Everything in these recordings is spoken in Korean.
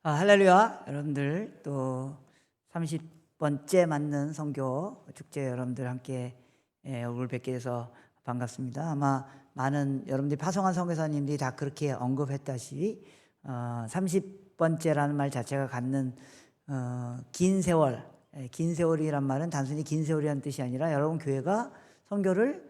할렐루야. 여러분들 또 30번째 맞는 선교 축제 여러분들 함께 얼굴 뵙게 돼서 반갑습니다. 아마 많은 여러분들이 파송한 선교사님들이 다 그렇게 언급했다시피 30번째라는 말 자체가 갖는 긴 세월, 긴 세월이란 말은 단순히 긴 세월이라는 뜻이 아니라 여러분 교회가 선교를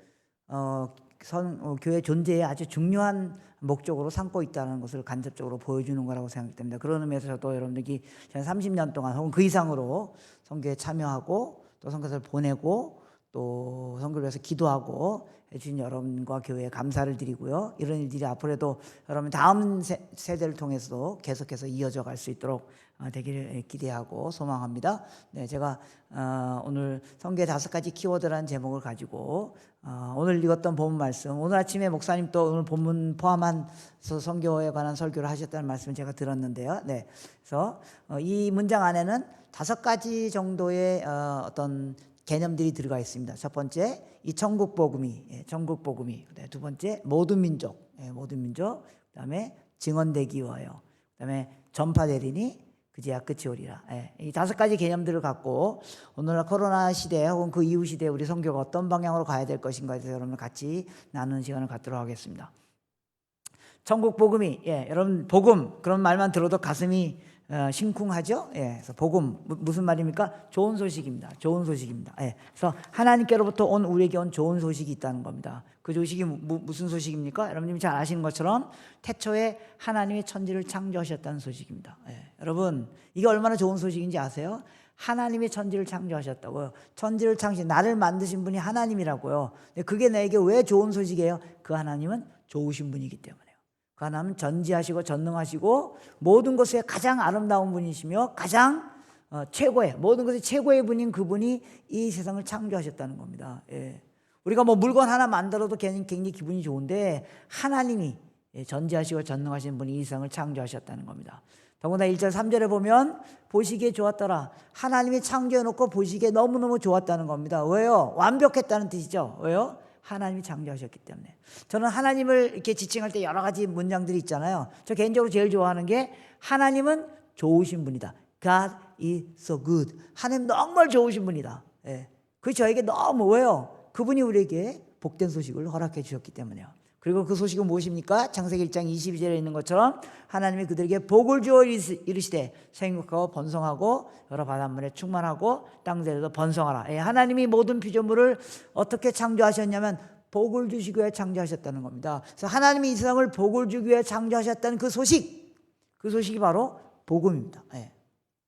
교회 존재에 아주 중요한 목적으로 삼고 있다는 것을 간접적으로 보여주는 거라고 생각됩니다. 그런 의미에서 저도 여러분들이 30년 동안 혹은 그 이상으로 선교에 참여하고 또 선교사를 보내고 또 선교를 위해서 기도하고 해주신 여러분과 교회에 감사를 드리고요. 이런 일들이 앞으로도 여러분 다음 세대를 통해서도 계속해서 이어져 갈 수 있도록 되기를 기대하고 소망합니다. 네, 제가 오늘 선교의 5가지 키워드라는 제목을 가지고 오늘 읽었던 본문 말씀, 오늘 아침에 목사님 또 오늘 본문 포함해서 선교에 관한 설교를 하셨다는 말씀을 제가 들었는데요. 네, 그래서 이 문장 안에는 5가지 정도의 어떤 개념들이 들어가 있습니다. 첫 번째, 이 천국 복음이, 두 번째, 모든 민족, 그다음에 증언되기 위하여, 그다음에 전파되리니 그제야 끝이 오리라. 이 5가지 개념들을 갖고 오늘날 코로나 시대 혹은 그 이후 시대에 우리 선교가 어떤 방향으로 가야 될 것인가에 대해서 여러분 같이 나누는 시간을 갖도록 하겠습니다. 천국 복음이, 여러분 복음 그런 말만 들어도 가슴이 심쿵하죠? 그래서 복음 무슨 말입니까? 좋은 소식입니다. 좋은 소식입니다. 그래서 하나님께로부터 우리에게 온 좋은 소식이 있다는 겁니다. 그 소식이 무슨 소식입니까? 여러분들이 잘 아시는 것처럼 태초에 하나님이 천지를 창조하셨다는 소식입니다. 여러분 이게 얼마나 좋은 소식인지 아세요? 하나님이 천지를 창조하셨다고요. 천지를 나를 만드신 분이 하나님이라고요. 그게 내게 왜 좋은 소식이에요? 그 하나님은 좋으신 분이기 때문에. 그 하나님은 전지하시고 전능하시고 모든 것에 가장 아름다운 분이시며 가장 최고의, 모든 것의 최고의 분인 그분이 이 세상을 창조하셨다는 겁니다. 우리가 뭐 물건 하나 만들어도 굉장히 기분이 좋은데 하나님이 전지하시고 전능하신 분이 이 세상을 창조하셨다는 겁니다. 더군다나 1절 3절에 보면 보시기에 좋았더라. 하나님이 창조해놓고 보시기에 너무너무 좋았다는 겁니다. 왜요? 완벽했다는 뜻이죠. 왜요? 하나님이 창조하셨기 때문에. 저는 하나님을 이렇게 지칭할 때 여러 가지 문장들이 있잖아요. 저 개인적으로 제일 좋아하는 게 하나님은 좋으신 분이다. God is so good. 하나님 정말 좋으신 분이다. 그게 저에게 너무 왜요? 그분이 우리에게 복된 소식을 허락해 주셨기 때문에요. 그리고 그 소식은 무엇입니까? 창세기 1장 22절에 있는 것처럼 하나님이 그들에게 복을 주어 이르시되 생육하고 번성하고 여러 바닷물에 충만하고 땅들에도 번성하라. 하나님이 모든 피조물을 어떻게 창조하셨냐면 복을 주시기 위해 창조하셨다는 겁니다. 그래서 하나님이 이 세상을 복을 주기 위해 창조하셨다는 그 소식이 바로 복음입니다.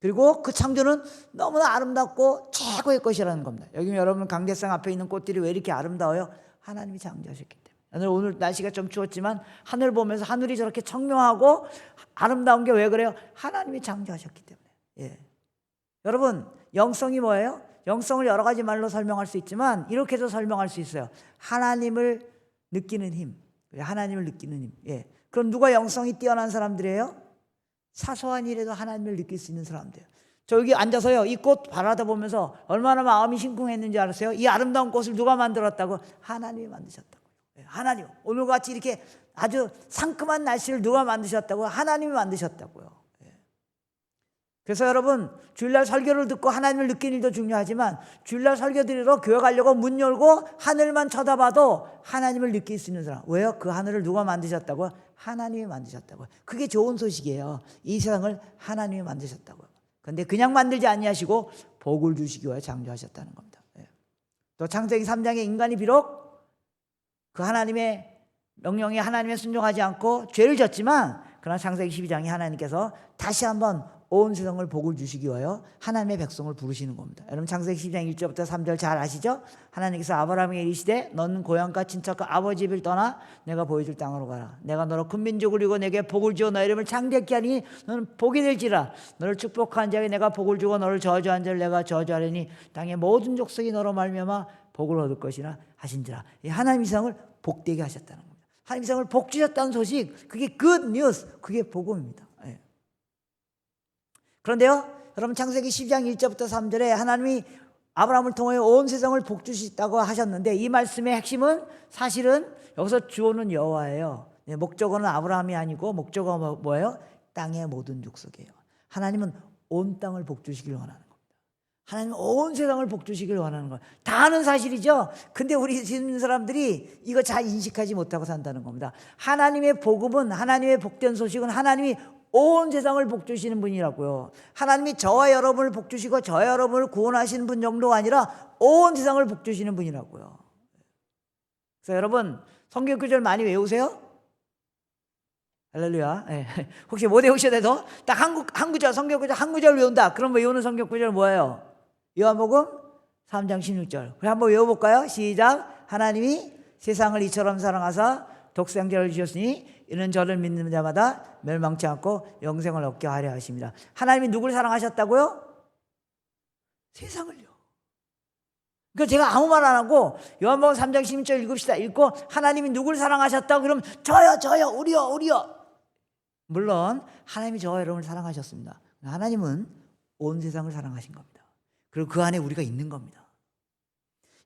그리고 그 창조는 너무나 아름답고 최고의 것이라는 겁니다. 여기 여러분 강대상 앞에 있는 꽃들이 왜 이렇게 아름다워요? 하나님이 창조하셨기 때문에. 오늘 날씨가 좀 추웠지만 하늘 보면서 하늘이 저렇게 청명하고 아름다운 게 왜 그래요? 하나님이 창조하셨기 때문에. 여러분 영성이 뭐예요? 영성을 여러 가지 말로 설명할 수 있지만 이렇게도 설명할 수 있어요. 하나님을 느끼는 힘. 하나님을 느끼는 힘. 그럼 누가 영성이 뛰어난 사람들이에요? 사소한 일에도 하나님을 느낄 수 있는 사람들. 저 여기 앉아서요 이 꽃 바라다 보면서 얼마나 마음이 심쿵했는지 알았어요? 이 아름다운 꽃을 누가 만들었다고? 하나님이 만드셨다고. 하나님, 오늘같이 이렇게 아주 상큼한 날씨를 누가 만드셨다고요? 하나님이 만드셨다고요. 그래서 여러분 주일날 설교를 듣고 하나님을 느끼는 일도 중요하지만 주일날 설교 드리러 교회 가려고 문 열고 하늘만 쳐다봐도 하나님을 느낄 수 있는 사람. 왜요? 그 하늘을 누가 만드셨다고요? 하나님이 만드셨다고요. 그게 좋은 소식이에요. 이 세상을 하나님이 만드셨다고요. 그런데 그냥 만들지 아니하시고 복을 주시기 위해 창조하셨다는 겁니다. 또 창세기 3장에 인간이 비록 그 하나님의 명령에 하나님의 순종하지 않고 죄를 졌지만 그러나 창세기 12장에 하나님께서 다시 한번 온 세상을 복을 주시기 위하여 하나님의 백성을 부르시는 겁니다. 여러분 창세기 12장 1절부터 3절 잘 아시죠? 하나님께서 아브라함에게 이르시되 너는 고향과 친척과 아버지 집을 떠나 내가 보여줄 땅으로 가라. 내가 너로 큰 민족을 이루고 내게 복을 주어 너의 이름을 창대케 하니 너는 복이 될지라. 너를 축복한 자에게 내가 복을 주고 너를 저주한 자를 내가 저주하리니 땅의 모든 족속이 너로 말미암아 복을 얻을 것이라 하신지라. 하나님 이 세상을 복되게 하셨다는 겁니다. 하나님 이 세상을 복 주셨다는 소식, 그게 good news, 그게 복음입니다. 그런데요 여러분 창세기 12장 1절부터 3절에 하나님이 아브라함을 통해 온 세상을 복 주시다고 하셨는데 이 말씀의 핵심은 사실은 여기서 주어는 여호와예요. 목적어는 아브라함이 아니고 목적어가 뭐예요? 땅의 모든 족속이에요. 하나님은 온 땅을 복주시길 원하는 겁니다. 하나님은 온 세상을 복주시길 원하는 거예요. 다 아는 사실이죠. 근데 우리 믿는 사람들이 이거 잘 인식하지 못하고 산다는 겁니다. 하나님의 복음은, 하나님의 복된 소식은 하나님이 온 세상을 복주시는 분이라고요. 하나님이 저와 여러분을 복주시고 저와 여러분을 구원하시는 분 정도가 아니라 온 세상을 복주시는 분이라고요. 그래서 여러분 성경 구절 많이 외우세요. 할렐루야. 네. 혹시 못 외우셔도 딱 한 구절, 성경 구절 한 구절 외운다. 그럼 외우는 성경 구절 뭐예요? 요한복음 3장 16절. 그래 한번 외워볼까요? 시작. 하나님이 세상을 이처럼 사랑하사 독생자를 주셨으니 이는 저를 믿는 자마다 멸망치 않고 영생을 얻게 하려 하십니다. 하나님이 누구를 사랑하셨다고요? 세상을요. 그러니까 제가 아무 말 안 하고 요한복음 3장 16절 읽읍시다. 읽고 하나님이 누구를 사랑하셨다고 그러면 저요 우리요. 물론 하나님이 저와 여러분을 사랑하셨습니다. 하나님은 온 세상을 사랑하신 겁니다. 그리고 그 안에 우리가 있는 겁니다.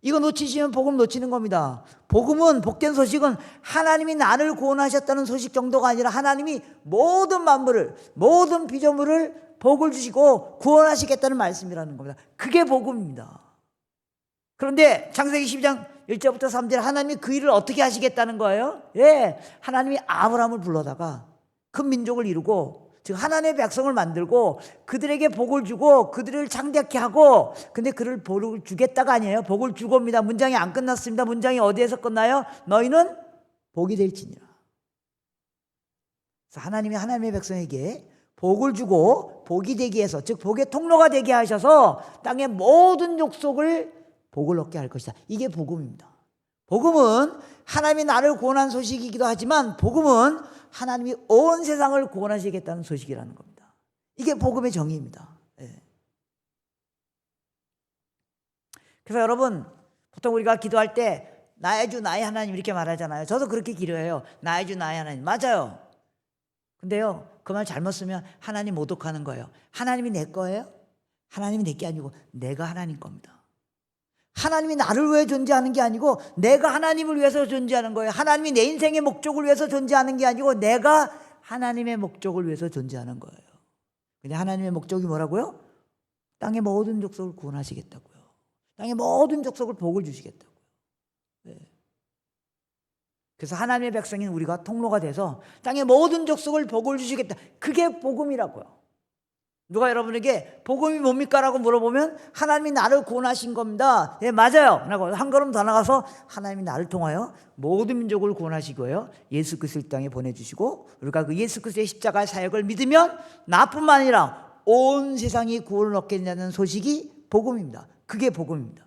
이거 놓치시면 복음 놓치는 겁니다. 복음은, 복된 소식은 하나님이 나를 구원하셨다는 소식 정도가 아니라 하나님이 모든 만물을, 모든 피조물을 복을 주시고 구원하시겠다는 말씀이라는 겁니다. 그게 복음입니다. 그런데 창세기 12장 1절부터 3절 하나님이 그 일을 어떻게 하시겠다는 거예요? 예, 하나님이 아브라함을 불러다가 큰 민족을 이루고 즉 하나님의 백성을 만들고 그들에게 복을 주고 그들을 창대케 하고, 근데 그를 복을 주겠다가 아니에요. 복을 주고입니다. 문장이 안 끝났습니다. 문장이 어디에서 끝나요? 너희는 복이 될지니라. 그래서 하나님이 하나님의 백성에게 복을 주고 복이 되게 해서, 즉 복의 통로가 되게 하셔서 땅의 모든 족속을 복을 얻게 할 것이다. 이게 복음입니다. 복음은 하나님이 나를 구원한 소식이기도 하지만 복음은 하나님이 온 세상을 구원하시겠다는 소식이라는 겁니다. 이게 복음의 정의입니다. 예. 그래서 여러분 보통 우리가 기도할 때 나의 주 나의 하나님 이렇게 말하잖아요. 저도 그렇게 기도해요. 나의 주 나의 하나님. 맞아요. 근데요 그 말 잘못 쓰면 하나님 모독하는 거예요. 하나님이 내 거예요? 하나님이 내 게 아니고 내가 하나님 겁니다. 하나님이 나를 위해 존재하는 게 아니고 내가 하나님을 위해서 존재하는 거예요. 하나님이 내 인생의 목적을 위해서 존재하는 게 아니고 내가 하나님의 목적을 위해서 존재하는 거예요. 근데 하나님의 목적이 뭐라고요? 땅의 모든 족속을 구원하시겠다고요. 땅의 모든 족속을 복을 주시겠다고요. 네. 그래서 하나님의 백성인 우리가 통로가 돼서 땅의 모든 족속을 복을 주시겠다. 그게 복음이라고요. 누가 여러분에게 복음이 뭡니까? 라고 물어보면 하나님이 나를 구원하신 겁니다. 예, 맞아요. 라고 한 걸음 더 나가서 하나님이 나를 통하여 모든 민족을 구원하시고요 예수 그리스도를 땅에 보내주시고 우리가 그 예수 그리스도의 십자가의 사역을 믿으면 나뿐만 아니라 온 세상이 구원을 얻게 된다는 소식이 복음입니다. 그게 복음입니다.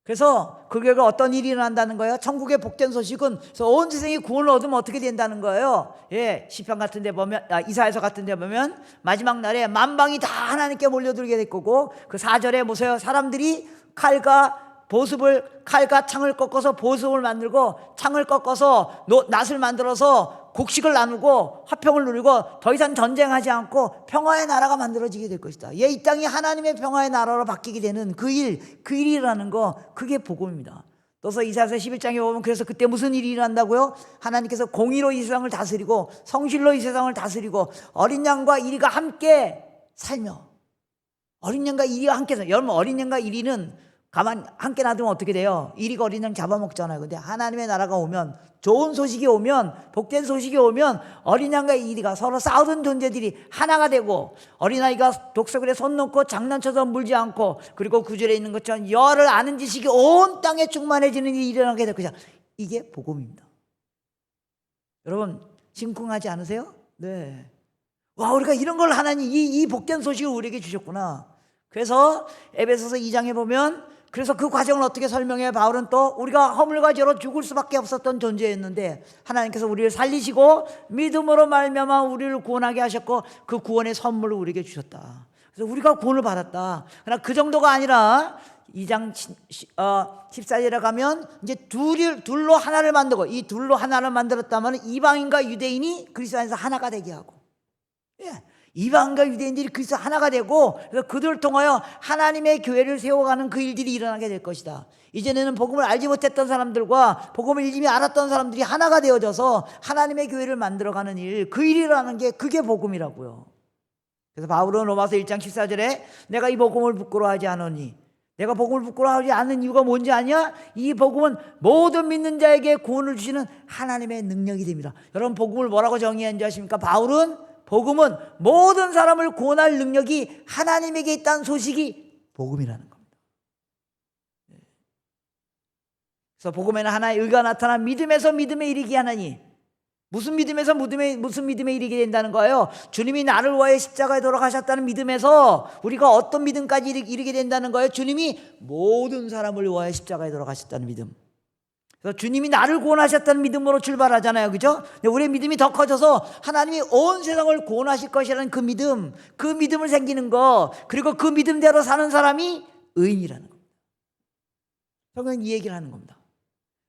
그래서 그 결과 어떤 일이 일어난다는 거예요? 천국의 복된 소식은 그래서 온 세상이 구원을 얻으면 어떻게 된다는 거예요? 예, 시편 같은 데 보면, 이사야서 같은 데 보면 마지막 날에 만방이 다 하나님께 몰려들게 될 거고, 그 4절에 보세요. 사람들이 칼과 창을 꺾어서 보습을 만들고 창을 꺾어서 낫을 만들어서 곡식을 나누고 화평을 누리고 더 이상 전쟁하지 않고 평화의 나라가 만들어지게 될 것이다. 예, 이 땅이 하나님의 평화의 나라로 바뀌게 되는 그 일이라는 거, 그게 복음입니다. 또서 이사야서 11장에 보면 그래서 그때 무슨 일이 일어난다고요? 하나님께서 공의로 이 세상을 다스리고 성실로 이 세상을 다스리고 어린 양과 이리가 함께 살며, 어린 양과 이리가 함께 살며, 여러분 어린 양과 이리는 가만 함께 놔두면 어떻게 돼요? 이리가 어린 양 잡아먹잖아요. 근데 하나님의 나라가 오면, 좋은 소식이 오면, 복된 소식이 오면 어린 양과 이리가 서로 싸우던 존재들이 하나가 되고, 어린아이가 독서글에 손 놓고 장난쳐서 물지 않고, 그리고 구절에 있는 것처럼 여를 아는 지식이 온 땅에 충만해지는 일이 일어나게 될 것이다. 이게 복음입니다. 여러분 심쿵하지 않으세요? 네. 와, 우리가 이런 걸 하나님, 이 복된 소식을 우리에게 주셨구나. 그래서 에베소서 2장에 보면, 그래서 그 과정을 어떻게 설명해? 바울은 또 우리가 허물과 죄로 죽을 수밖에 없었던 존재였는데 하나님께서 우리를 살리시고 믿음으로 말미암아 우리를 구원하게 하셨고 그 구원의 선물을 우리에게 주셨다. 그래서 우리가 구원을 받았다. 그러나 그 정도가 아니라 2장 14절에 가면 이제 둘로 하나를 만들고, 이 둘로 하나를 만들었다면 이방인과 유대인이 그리스도 안에서 하나가 되게 하고, 예, 이방과 유대인들이 그리스도 하나가 되고, 그래서 그들을 통하여 하나님의 교회를 세워가는 그 일들이 일어나게 될 것이다. 이전에는 복음을 알지 못했던 사람들과 복음을 이미 알았던 사람들이 하나가 되어져서 하나님의 교회를 만들어가는 일, 그 일이라는 게 그게 복음이라고요. 그래서 바울은 로마서 1장 14절에 내가 이 복음을 부끄러워하지 않으니, 내가 복음을 부끄러워하지 않는 이유가 뭔지 아냐? 이 복음은 모든 믿는 자에게 구원을 주시는 하나님의 능력이 됩니다. 여러분, 복음을 뭐라고 정의한지 아십니까? 바울은 복음은 모든 사람을 구원할 능력이 하나님에게 있다는 소식이 복음이라는 겁니다. 그래서 복음에는 하나의 의가 나타나 믿음에서 믿음에 이르게 하나니, 무슨 믿음에서 무슨 믿음에 이르게 된다는 거예요? 주님이 나를 위하여 십자가에 돌아가셨다는 믿음에서 우리가 어떤 믿음까지 이르게 된다는 거예요? 주님이 모든 사람을 위하여 십자가에 돌아가셨다는 믿음. 그래서 주님이 나를 구원하셨다는 믿음으로 출발하잖아요, 그죠? 근데 우리의 믿음이 더 커져서 하나님이 온 세상을 구원하실 것이라는 그 믿음을 생기는 거, 그리고 그 믿음대로 사는 사람이 의인이라는 겁니다. 성경은 이 얘기를 하는 겁니다.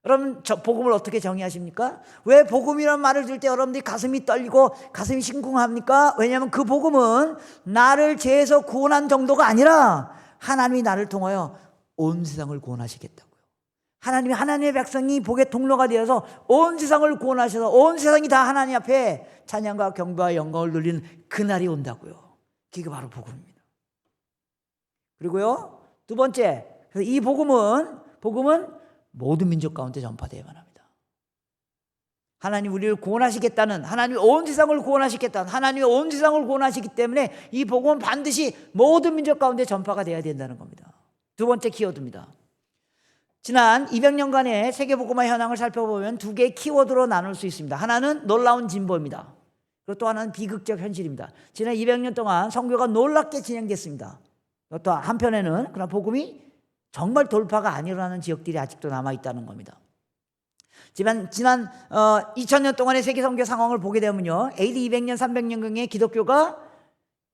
여러분, 복음을 어떻게 정의하십니까? 왜 복음이라는 말을 들 때 여러분들이 가슴이 떨리고 가슴이 심쿵합니까? 왜냐하면 그 복음은 나를 죄에서 구원한 정도가 아니라 하나님이 나를 통하여 온 세상을 구원하시겠다고요. 하나님의 백성이 복의 통로가 되어서 온 세상을 구원하셔서 온 세상이 다 하나님 앞에 찬양과 경배와 영광을 돌리는 그날이 온다고요. 그게 바로 복음입니다. 그리고요, 두 번째, 그래서 이 복음은 모든 민족 가운데 전파되어야만 합니다. 하나님 우리를 구원하시겠다는, 하나님이 온 세상을 구원하시겠다는, 하나님이 온 세상을 구원하시기 때문에 이 복음은 반드시 모든 민족 가운데 전파가 되어야 된다는 겁니다. 두 번째 키워드입니다. 지난 200년간의 세계복음화 현황을 살펴보면 두 개의 키워드로 나눌 수 있습니다. 하나는 놀라운 진보입니다. 그리고 또 하나는 비극적 현실입니다. 지난 200년 동안 선교가 놀랍게 진행됐습니다. 또 한편에는 그러나 복음이 정말 돌파가 안 일어나는 지역들이 아직도 남아있다는 겁니다. 지난 2000년 동안의 세계 선교 상황을 보게 되면요, AD 200년, 300년경에 기독교가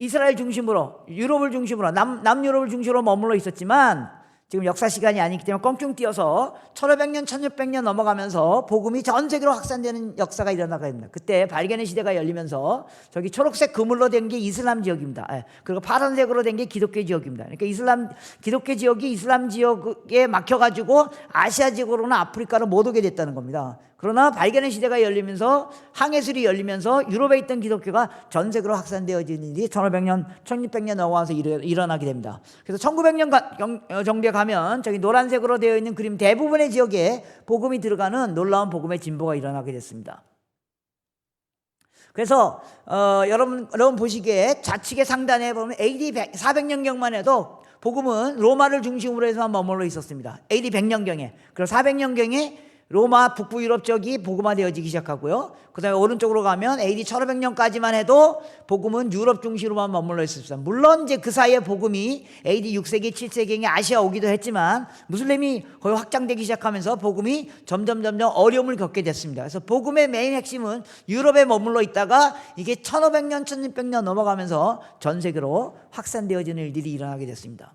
이스라엘 중심으로, 유럽을 중심으로, 남유럽을 중심으로 머물러 있었지만 지금 역사 시간이 아니기 때문에 껑충 뛰어서 1500년, 1600년 넘어가면서 복음이 전 세계로 확산되는 역사가 일어나게 됩니다. 그때 발견의 시대가 열리면서 저기 초록색 그물로 된 게 이슬람 지역입니다. 그리고 파란색으로 된 게 기독교 지역입니다. 그러니까 기독교 지역이 이슬람 지역에 막혀가지고 아시아 지역으로나 아프리카로 못 오게 됐다는 겁니다. 그러나 발견의 시대가 열리면서 항해술이 열리면서 유럽에 있던 기독교가 전 세계로 확산되어지는 일이 1500년, 1600년 넘어와서 일어나게 됩니다. 그래서 1900년 정도에 가면 저기 노란색으로 되어 있는 그림 대부분의 지역에 복음이 들어가는 놀라운 복음의 진보가 일어나게 됐습니다. 그래서 여러분 보시기에 좌측의 상단에 보면 AD 400년경만 해도 복음은 로마를 중심으로 해서만 머물러 있었습니다. AD 100년경에. 그리고 400년경에 로마 북부 유럽 지역이 복음화되어지기 시작하고요. 그 다음에 오른쪽으로 가면 AD 1500년까지만 해도 복음은 유럽 중심으로만 머물러 있었습니다. 물론 이제 그 사이에 복음이 AD 6세기, 7세기에 아시아 오기도 했지만 무슬림이 거의 확장되기 시작하면서 복음이 점점 어려움을 겪게 됐습니다. 그래서 복음의 메인 핵심은 유럽에 머물러 있다가 이게 1500년, 1600년 넘어가면서 전 세계로 확산되어지는 일들이 일어나게 됐습니다.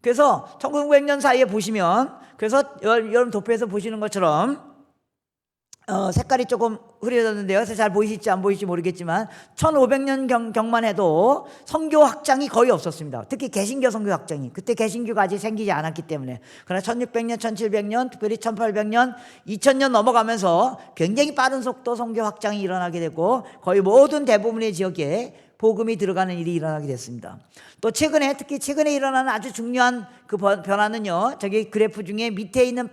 그래서 1900년 사이에 보시면, 그래서 여러분 도표에서 보시는 것처럼 색깔이 조금 흐려졌는데요. 그래서 잘 보이실지 안 보이실지 모르겠지만 1500년 경만 해도 선교 확장이 거의 없었습니다. 특히 개신교 선교 확장이, 그때 개신교가 아직 생기지 않았기 때문에. 그러나 1600년, 1700년, 특별히 1800년, 2000년 넘어가면서 굉장히 빠른 속도 선교 확장이 일어나게 되고 거의 모든 대부분의 지역에 복음이 들어가는 일이 일어나게 됐습니다. 또 특히 최근에 일어나는 아주 중요한 그 변화는요, 저기 그래프 중에 밑에 있는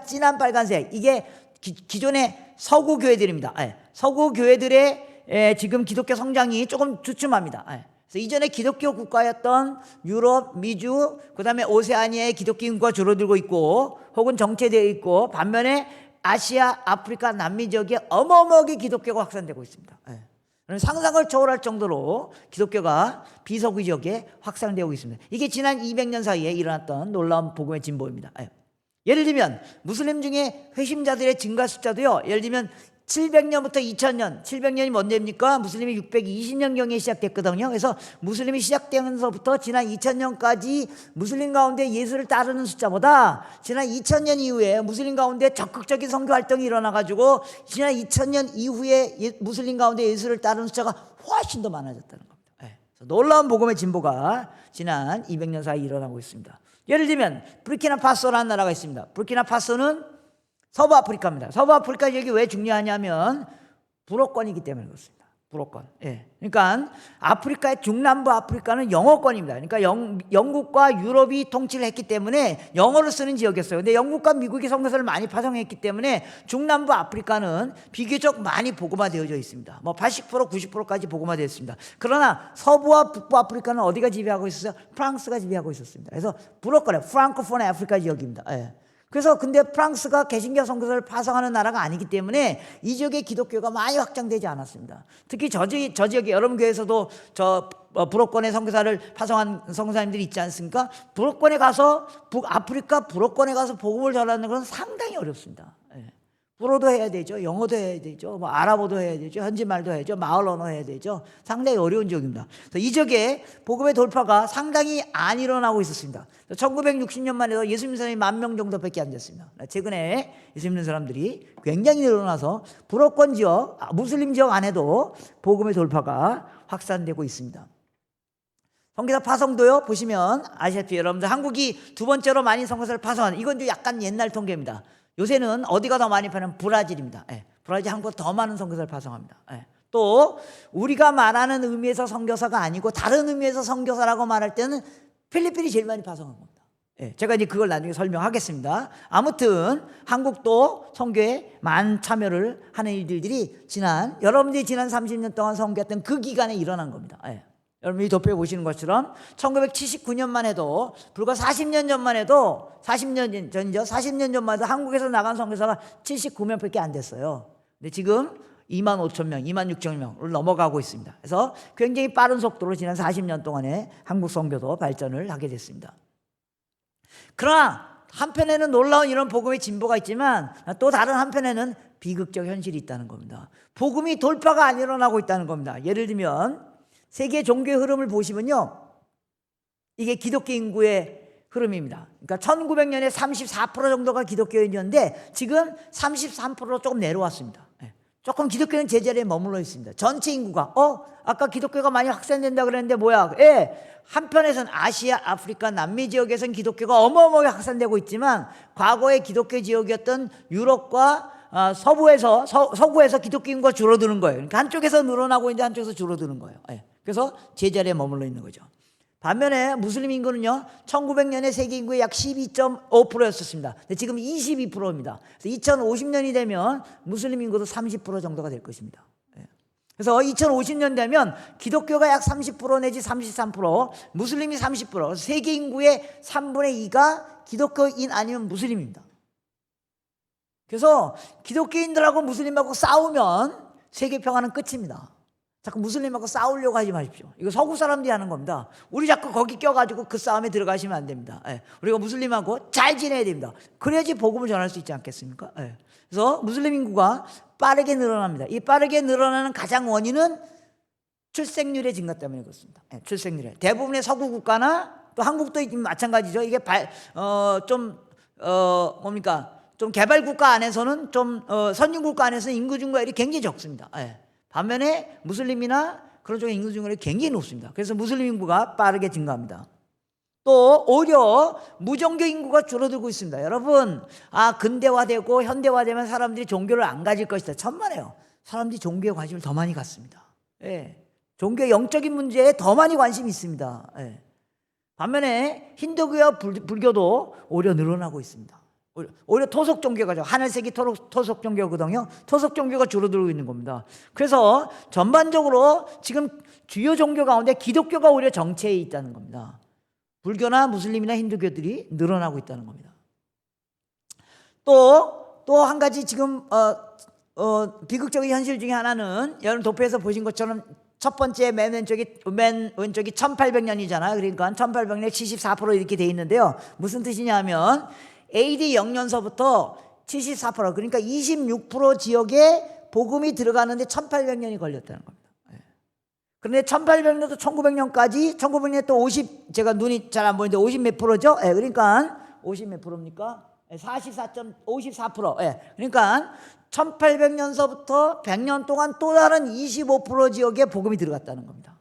진한 빨간색, 이게 기존의 서구 교회들입니다. 서구 교회들의 지금 기독교 성장이 조금 주춤합니다. 그래서 이전에 기독교 국가였던 유럽, 미주, 그 다음에 오세아니아의 기독교 인구가 줄어들고 있고 혹은 정체되어 있고, 반면에 아시아, 아프리카, 남미 지역에 어마어마하게 기독교가 확산되고 있습니다. 상상을 초월할 정도로 기독교가 비서구 지역에 확산되고 있습니다. 이게 지난 200년 사이에 일어났던 놀라운 복음의 진보입니다. 예를 들면 무슬림 중에 회심자들의 증가 숫자도요, 예를 들면 700년부터 2000년, 700년이 언제입니까? 무슬림이 620년경에 시작됐거든요. 그래서 무슬림이 시작되면서부터 지난 2000년까지 무슬림 가운데 예수를 따르는 숫자보다 지난 2000년 이후에 무슬림 가운데 적극적인 선교 활동이 일어나가지고 지난 2000년 이후에 무슬림 가운데 예수를 따르는 숫자가 훨씬 더 많아졌다는 겁니다. 그래서 놀라운 복음의 진보가 지난 200년 사이 일어나고 있습니다. 예를 들면 부르키나파소라는 나라가 있습니다. 부르키나파소는 서부 아프리카입니다. 서부 아프리카 지역이 왜 중요하냐면 불어권이기 때문에 그렇습니다. 불어권. 예. 그러니까 아프리카의 중남부 아프리카는 영어권입니다. 그러니까 영국과 유럽이 통치를 했기 때문에 영어를 쓰는 지역이었어요. 근데 영국과 미국이 선교사를 많이 파송했기 때문에 중남부 아프리카는 비교적 많이 복음화되어져 있습니다. 뭐 80%, 90%까지 복음화되어 있습니다. 그러나 서부와 북부 아프리카는 어디가 지배하고 있었어요? 프랑스가 지배하고 있었습니다. 그래서 불어권의 프랑코폰 아프리카 지역입니다. 예. 그래서 근데 프랑스가 개신교 선교사를 파송하는 나라가 아니기 때문에 이 지역의 기독교가 많이 확장되지 않았습니다. 특히 저 지역에 여러분 교회에서도 불어권의 선교사를 파송한 선교사님들이 있지 않습니까? 불어권에 가서 북아프리카 불어권에 가서 복음을 전하는 것은 상당히 어렵습니다. 예. 불어도 해야 되죠. 영어도 해야 되죠. 뭐 아랍어도 해야 되죠. 현지말도 해야죠. 마을 언어 해야 되죠. 상당히 어려운 지역입니다. 그래서 이 지역에 복음의 돌파가 상당히 안 일어나고 있었습니다. 1960년만 해도 예수 믿는 사람이 10,000명 정도밖에 안 됐습니다. 최근에 예수 믿는 사람들이 굉장히 늘어나서 불어권 지역, 무슬림 지역 안에도 복음의 돌파가 확산되고 있습니다. 선교사 파송도요, 보시면 아시다시피 여러분들 한국이 두 번째로 많이 선교사를 파송하는, 이건 약간 옛날 통계입니다. 요새는 어디가 더 많이 파는 브라질입니다. 예. 브라질 한국보다 더 많은 선교사를 파송합니다. 예. 또 우리가 말하는 의미에서 선교사가 아니고 다른 의미에서 선교사라고 말할 때는 필리핀이 제일 많이 파송한 겁니다. 예. 제가 이제 그걸 나중에 설명하겠습니다. 아무튼 한국도 선교에 많은 참여를 하는 일들이 여러분들이 지난 30년 동안 선교했던 그 기간에 일어난 겁니다. 예. 여러분이 도표에 보시는 것처럼 1979년만 해도 불과 40년 전만 해도 40년 전이죠. 40년 전만 해도 한국에서 나간 선교사가 79명밖에 안 됐어요. 근데 지금 25,000명, 26,000명을 넘어가고 있습니다. 그래서 굉장히 빠른 속도로 지난 40년 동안에 한국 선교도 발전을 하게 됐습니다. 그러나 한편에는 놀라운 이런 복음의 진보가 있지만 또 다른 한편에는 비극적 현실이 있다는 겁니다. 복음이 돌파가 안 일어나고 있다는 겁니다. 예를 들면 세계 종교의 흐름을 보시면요, 이게 기독교 인구의 흐름입니다. 그러니까 1900년에 34% 정도가 기독교인이었는데 지금 33%로 조금 내려왔습니다. 조금 기독교는 제자리에 머물러 있습니다. 전체 인구가 아까 기독교가 많이 확산된다 그랬는데 뭐야? 한편에서는 아시아, 아프리카, 남미 지역에서는 기독교가 어마어마하게 확산되고 있지만 과거의 기독교 지역이었던 유럽과 서구에서 기독교 인구가 줄어드는 거예요. 그러니까 한쪽에서 늘어나고 있는데 한쪽에서 줄어드는 거예요. 그래서 제자리에 머물러 있는 거죠. 반면에 무슬림 인구는요, 1900년에 세계 인구의 약 12.5%였습니다. 근데 지금 22%입니다. 그래서 2050년이 되면 무슬림 인구도 30% 정도가 될 것입니다. 그래서 2050년 되면 기독교가 약 30% 내지 33%, 무슬림이 30%, 세계 인구의 3분의 2가 기독교인 아니면 무슬림입니다. 그래서 기독교인들하고 무슬림하고 싸우면 세계 평화는 끝입니다. 자꾸 무슬림하고 싸우려고 하지 마십시오. 이거 서구 사람들이 하는 겁니다. 우리 자꾸 거기 껴가지고 그 싸움에 들어가시면 안 됩니다. 우리가 무슬림하고 잘 지내야 됩니다. 그래야지 복음을 전할 수 있지 않겠습니까? 그래서 무슬림 인구가 빠르게 늘어납니다. 이 빠르게 늘어나는 가장 원인은 출생률의 증가 때문에 그렇습니다. 출생률에 대부분의 서구 국가나 또 한국도 마찬가지죠. 이게 좀 개발 국가 안에서는 선진 국가 안에서는 인구 증가율이 굉장히 적습니다. 반면에 무슬림이나 그런 쪽의 인구 증가율이 굉장히 높습니다. 그래서 무슬림 인구가 빠르게 증가합니다. 또 오히려 무종교 인구가 줄어들고 있습니다. 여러분, 근대화되고 현대화되면 사람들이 종교를 안 가질 것이다. 천만에요. 사람들이 종교에 관심을 더 많이 갖습니다. 종교의 영적인 문제에 더 많이 관심이 있습니다. 반면에 힌두교와 불교도 오히려 늘어나고 있습니다. 오히려 토속 종교가죠. 하늘색이 토속 종교거든요. 토속 종교가 줄어들고 있는 겁니다. 그래서 전반적으로 지금 주요 종교 가운데 기독교가 오히려 정체에 있다는 겁니다. 불교나 무슬림이나 힌두교들이 늘어나고 있다는 겁니다. 또 한 가지 지금 비극적인 현실 중에 하나는 여러분 도표에서 보신 것처럼 첫 번째 맨 왼쪽이 1800년이잖아요. 그러니까 1800년에 74% 이렇게 돼 있는데요. 무슨 뜻이냐면 AD 0년서부터 74% 그러니까 26% 지역에 복음이 들어가는데 1800년이 걸렸다는 겁니다. 그런데 1800년부터 1900년까지 1900년에 또 제가 눈이 잘 안 보이는데 50 몇 프로죠? 그러니까 50 몇 프로입니까? 54%. 그러니까 1800년서부터 100년 동안 또 다른 25% 지역에 복음이 들어갔다는 겁니다.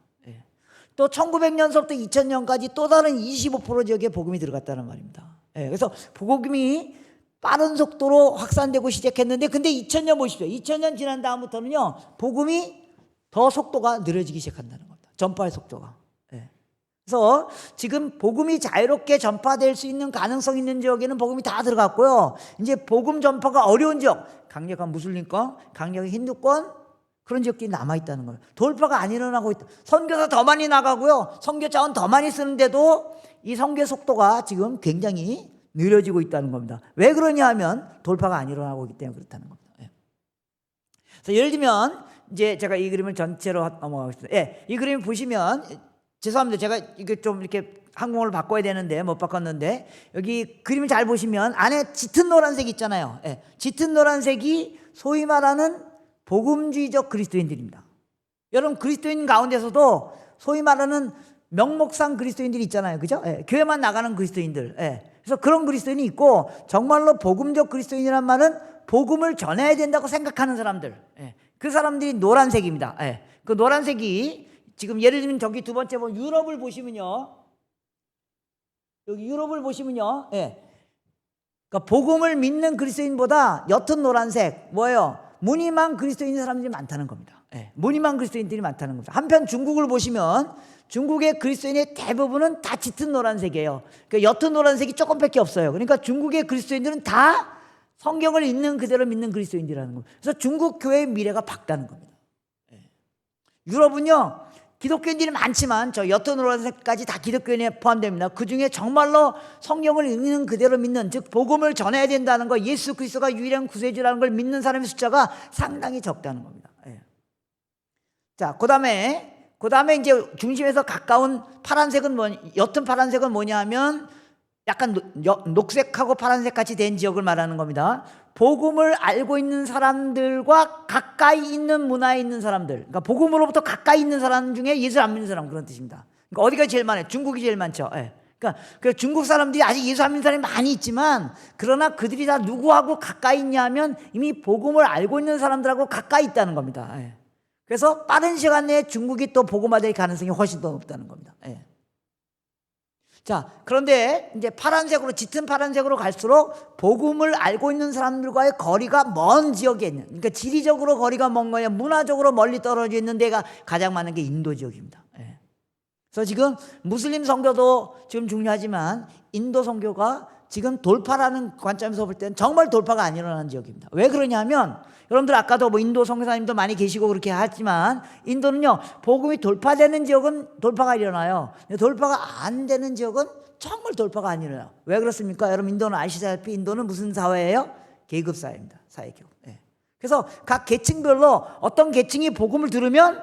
또 1900년서부터 2000년까지 또 다른 25% 지역에 복음이 들어갔다는 말입니다. 그래서 복음이 빠른 속도로 확산되고 시작했는데 근데 2000년 보십시오. 2000년 지난 다음부터는요 복음이 더 속도가 느려지기 시작한다는 겁니다. 전파의 속도가. 예. 그래서 지금 복음이 자유롭게 전파될 수 있는 가능성 있는 지역에는 복음이 다 들어갔고요. 이제 복음 전파가 어려운 지역, 강력한 무슬림권, 강력한 힌두권, 그런 지역들이 남아있다는 거예요. 돌파가 안 일어나고 있다. 선교사 더 많이 나가고요. 선교 자원 더 많이 쓰는데도 이 선교 속도가 지금 굉장히 느려지고 있다는 겁니다. 왜 그러냐 하면 돌파가 안 일어나고 있기 때문에 그렇다는 겁니다. 예. 그래서 예를 들면 이제 제가 이 그림을 전체로 넘어가겠습니다. 예, 이 그림 보시면, 죄송합니다. 제가 이게 좀 이렇게 항공을 바꿔야 되는데 못 바꿨는데, 여기 그림을 잘 보시면 안에 짙은 노란색 있잖아요. 예, 짙은 노란색이 소위 말하는 복음주의적 그리스도인들입니다. 여러분, 그리스도인 가운데서도 소위 말하는 명목상 그리스도인들이 있잖아요. 그죠? 예, 교회만 나가는 그리스도인들. 예, 그래서 그런 그리스도인이 있고, 정말로 복음적 그리스도인이란 말은 복음을 전해야 된다고 생각하는 사람들. 예, 그 사람들이 노란색입니다. 예, 그 노란색이 지금 예를 들면 저기 두 번째 보면 유럽을 보시면요. 여기 유럽을 보시면요. 예, 그러니까 복음을 믿는 그리스도인보다 옅은 노란색, 뭐예요? 무늬만 그리스도인 사람들이 많다는 겁니다. 예, 무늬만 그리스도인들이 많다는 겁니다. 한편 중국을 보시면 중국의 그리스도인의 대부분은 다 짙은 노란색이에요. 그러니까 옅은 노란색이 조금밖에 없어요. 그러니까 중국의 그리스도인들은 다 성경을 있는 그대로 믿는 그리스도인들이라는 겁니다. 그래서 중국 교회의 미래가 밝다는 겁니다. 예. 유럽은요, 기독교인들이 많지만 저 옅은 노란색까지 다 기독교인에 포함됩니다. 그 중에 정말로 성경을 있는 그대로 믿는, 즉 복음을 전해야 된다는 거, 예수 그리스도가 유일한 구세주라는 걸 믿는 사람의 숫자가 상당히 적다는 겁니다. 예. 자, 그다음에 이제 중심에서 가까운 파란색은 옅은 파란색은 뭐냐 하면 약간 녹색하고 파란색 같이 된 지역을 말하는 겁니다. 복음을 알고 있는 사람들과 가까이 있는 문화에 있는 사람들, 그러니까 복음으로부터 가까이 있는 사람 중에 예수 안 믿는 사람, 그런 뜻입니다. 그러니까 어디가 제일 많아요? 중국이 제일 많죠. 예. 그러니까 중국 사람들이 아직 예수 안 믿는 사람이 많이 있지만, 그러나 그들이 다 누구하고 가까이 있냐 하면 이미 복음을 알고 있는 사람들하고 가까이 있다는 겁니다. 예. 그래서 빠른 시간 내에 중국이 또 복음화될 가능성이 훨씬 더 높다는 겁니다. 예. 자, 그런데 이제 파란색으로, 짙은 파란색으로 갈수록 복음을 알고 있는 사람들과의 거리가 먼 지역에 있는, 그러니까 지리적으로 거리가 먼 거냐, 문화적으로 멀리 떨어져 있는 데가 가장 많은 게 인도 지역입니다. 예. 그래서 지금 무슬림 선교도 지금 중요하지만 인도 선교가 지금 돌파라는 관점에서 볼 때는 정말 돌파가 안 일어나는 지역입니다. 왜 그러냐 하면, 여러분들 아까도 뭐 인도 선교사님도 많이 계시고 그렇게 하지만, 인도는요, 복음이 돌파되는 지역은 돌파가 일어나요. 돌파가 안 되는 지역은 정말 돌파가 안 일어나요. 왜 그렇습니까? 여러분, 인도는 아시다시피 인도는 무슨 사회예요? 계급 사회입니다. 사회계급. 예. 그래서 각 계층별로 어떤 계층이 복음을 들으면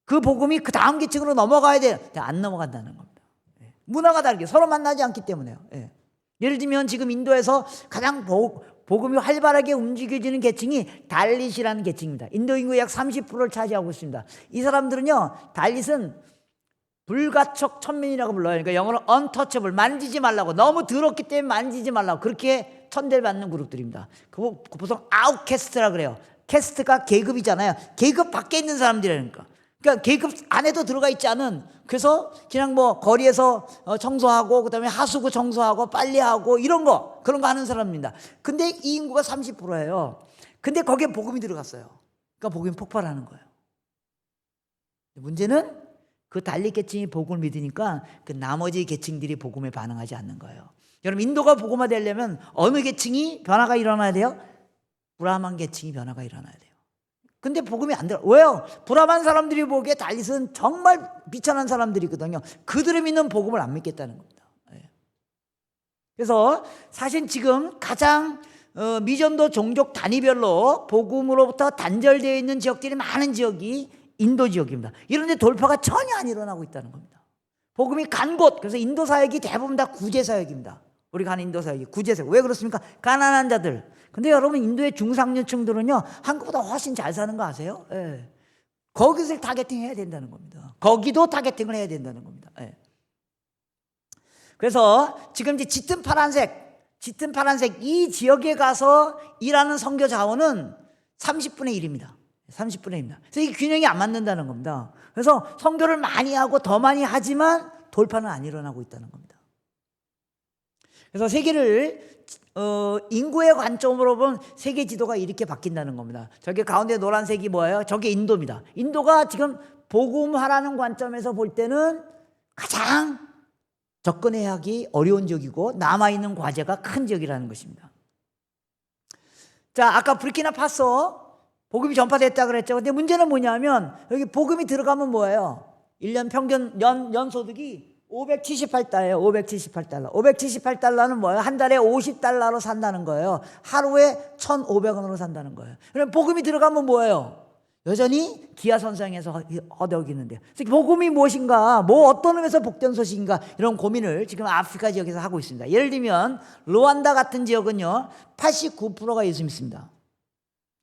그 복음이 그 다음 계층으로 넘어가야 돼요. 안 넘어간다는 겁니다. 예. 문화가 다르게 서로 만나지 않기 때문에요. 예. 예를 들면 지금 인도에서 가장 복음이 활발하게 움직여지는 계층이 달릿이라는 계층입니다. 인도 인구의 약 30%를 차지하고 있습니다. 이 사람들은요, 달릿은 불가촉 천민이라고 불러요. 그러니까 영어로 untouchable, 만지지 말라고, 너무 더럽기 때문에 만지지 말라고, 그렇게 천대를 받는 그룹들입니다. 그거 보통 아웃캐스트라 그래요. 캐스트가 계급이잖아요. 계급 밖에 있는 사람들이라니까. 그러니까 계급 안에도 들어가 있지 않은, 그래서 그냥 뭐 거리에서 청소하고, 그다음에 하수구 청소하고 빨래하고 이런 거, 그런 거 하는 사람입니다. 근데 이 인구가 30%예요. 근데 거기에 복음이 들어갔어요. 그러니까 복음이 폭발하는 거예요. 문제는 그 달리 계층이 복음을 믿으니까 그 나머지 계층들이 복음에 반응하지 않는 거예요. 여러분, 인도가 복음화 되려면 어느 계층이 변화가 일어나야 돼요? 브라만 계층이 변화가 일어나야 돼요. 근데 복음이 안 들어. 왜요? 브라만 사람들이 보기에 달릿은 정말 비천한 사람들이거든요. 그들이 믿는 복음을 안 믿겠다는 겁니다. 그래서 사실 지금 가장 미전도 종족 단위별로 복음으로부터 단절되어 있는 지역들이 많은 지역이 인도 지역입니다. 이런데 돌파가 전혀 안 일어나고 있다는 겁니다. 복음이 간 곳, 그래서 인도 사역이 대부분 다 구제 사역입니다. 우리가 하는 인도 사역이 구제 사역. 왜 그렇습니까? 가난한 자들. 근데 여러분, 인도의 중상류층들은요, 한국보다 훨씬 잘 사는 거 아세요? 예. 거기서 타겟팅 해야 된다는 겁니다. 거기도 타겟팅을 해야 된다는 겁니다. 예. 그래서 지금 이제 짙은 파란색 이 지역에 가서 일하는 선교 자원은 30분의 1입니다. 30분의 1입니다. 그래서 이 균형이 안 맞는다는 겁니다. 그래서 선교를 많이 하고 더 많이 하지만 돌파는 안 일어나고 있다는 겁니다. 그래서 세계를 인구의 관점으로 보면 세계 지도가 이렇게 바뀐다는 겁니다. 저기 가운데 노란색이 뭐예요? 저게 인도입니다. 인도가 지금 복음화라는 관점에서 볼 때는 가장 접근해야 하기 어려운 지역이고 남아있는 과제가 큰 지역이라는 것입니다. 자, 아까 부르키나파소 복음이 전파됐다 그랬죠. 근데 문제는 뭐냐면 여기 복음이 들어가면 뭐예요? 1년 평균 연소득이 578달러예요. 578달러. 578달러는 뭐예요? 한 달에 50달러로 산다는 거예요. 하루에 1,500원으로 산다는 거예요. 그럼 복음이 들어가면 뭐예요? 여전히 기아선상에서 허덕이는데, 복음이 무엇인가, 뭐 어떤 의미에서 복된 소식인가, 이런 고민을 지금 아프리카 지역에서 하고 있습니다. 예를 들면 루안다 같은 지역은요 89%가 예수 믿습니다.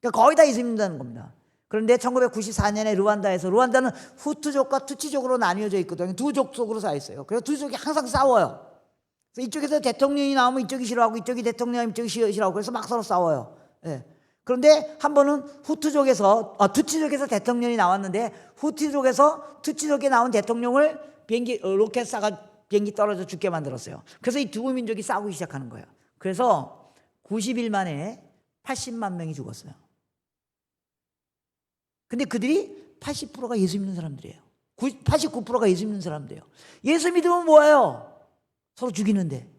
그러니까 거의 다 예수 믿는다는 겁니다. 그런데 1994년에 루안다는 후투족과 투치족으로 나뉘어져 있거든요. 두 족속으로 쌓여 있어요. 그래서 두 족이 항상 싸워요. 그래서 이쪽에서 대통령이 나오면 이쪽이 싫어하고, 이쪽이 대통령이 이쪽이 싫어하고, 그래서 막 서로 싸워요. 예. 그런데 한 번은 투치족에서 대통령이 나왔는데, 후티족에서 투치족에 나온 대통령을 로켓 쏴가 비행기 떨어져 죽게 만들었어요. 그래서 이 두 민족이 싸우기 시작하는 거예요. 그래서 90일 만에 80만 명이 죽었어요. 근데 그들이 80%가 예수 믿는 사람들이에요. 89%가 예수 믿는 사람들이에요. 예수 믿으면 뭐예요? 서로 죽이는데.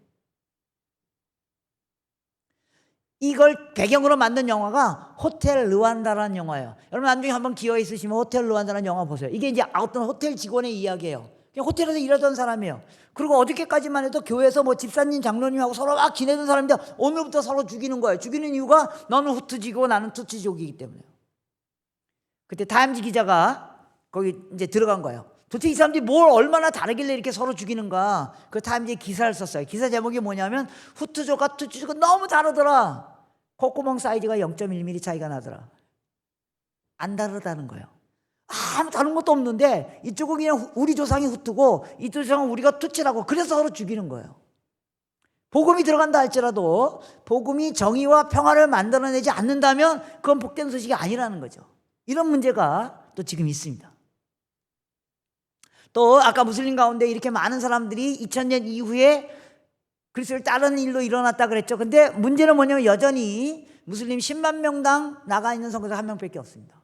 이걸 배경으로 만든 영화가 호텔 르완다라는 영화예요. 여러분 나중에 한번 기회 있으시면 호텔 르완다라는 영화 보세요. 이게 이제 어떤 호텔 직원의 이야기예요. 그냥 호텔에서 일하던 사람이에요. 그리고 어저께까지만 해도 교회에서 뭐 집사님, 장로님하고 서로 막 지내던 사람인데 오늘부터 서로 죽이는 거예요. 죽이는 이유가 너는 후투지고 나는 투치족이기 때문에. 그때 타임지 기자가 거기 이제 들어간 거예요. 도대체 이 사람들이 뭘 얼마나 다르길래 이렇게 서로 죽이는가. 그 타임지에 기사를 썼어요. 기사 제목이 뭐냐면 후투족과 투치족은 너무 다르더라. 콧구멍 사이즈가 0.1mm 차이가 나더라. 안 다르다는 거예요. 아무 다른 것도 없는데 이쪽은 그냥 우리 조상이 후투고 이쪽 조상은 우리가 투치라고, 그래서 서로 죽이는 거예요. 복음이 들어간다 할지라도 복음이 정의와 평화를 만들어내지 않는다면 그건 복된 소식이 아니라는 거죠. 이런 문제가 또 지금 있습니다. 또 아까 무슬림 가운데 이렇게 많은 사람들이 2000년 이후에 그리스도를 따르는 일로 일어났다 그랬죠. 근데 문제는 뭐냐면 여전히 무슬림 10만 명당 나가 있는 선교사 한 명밖에 없습니다.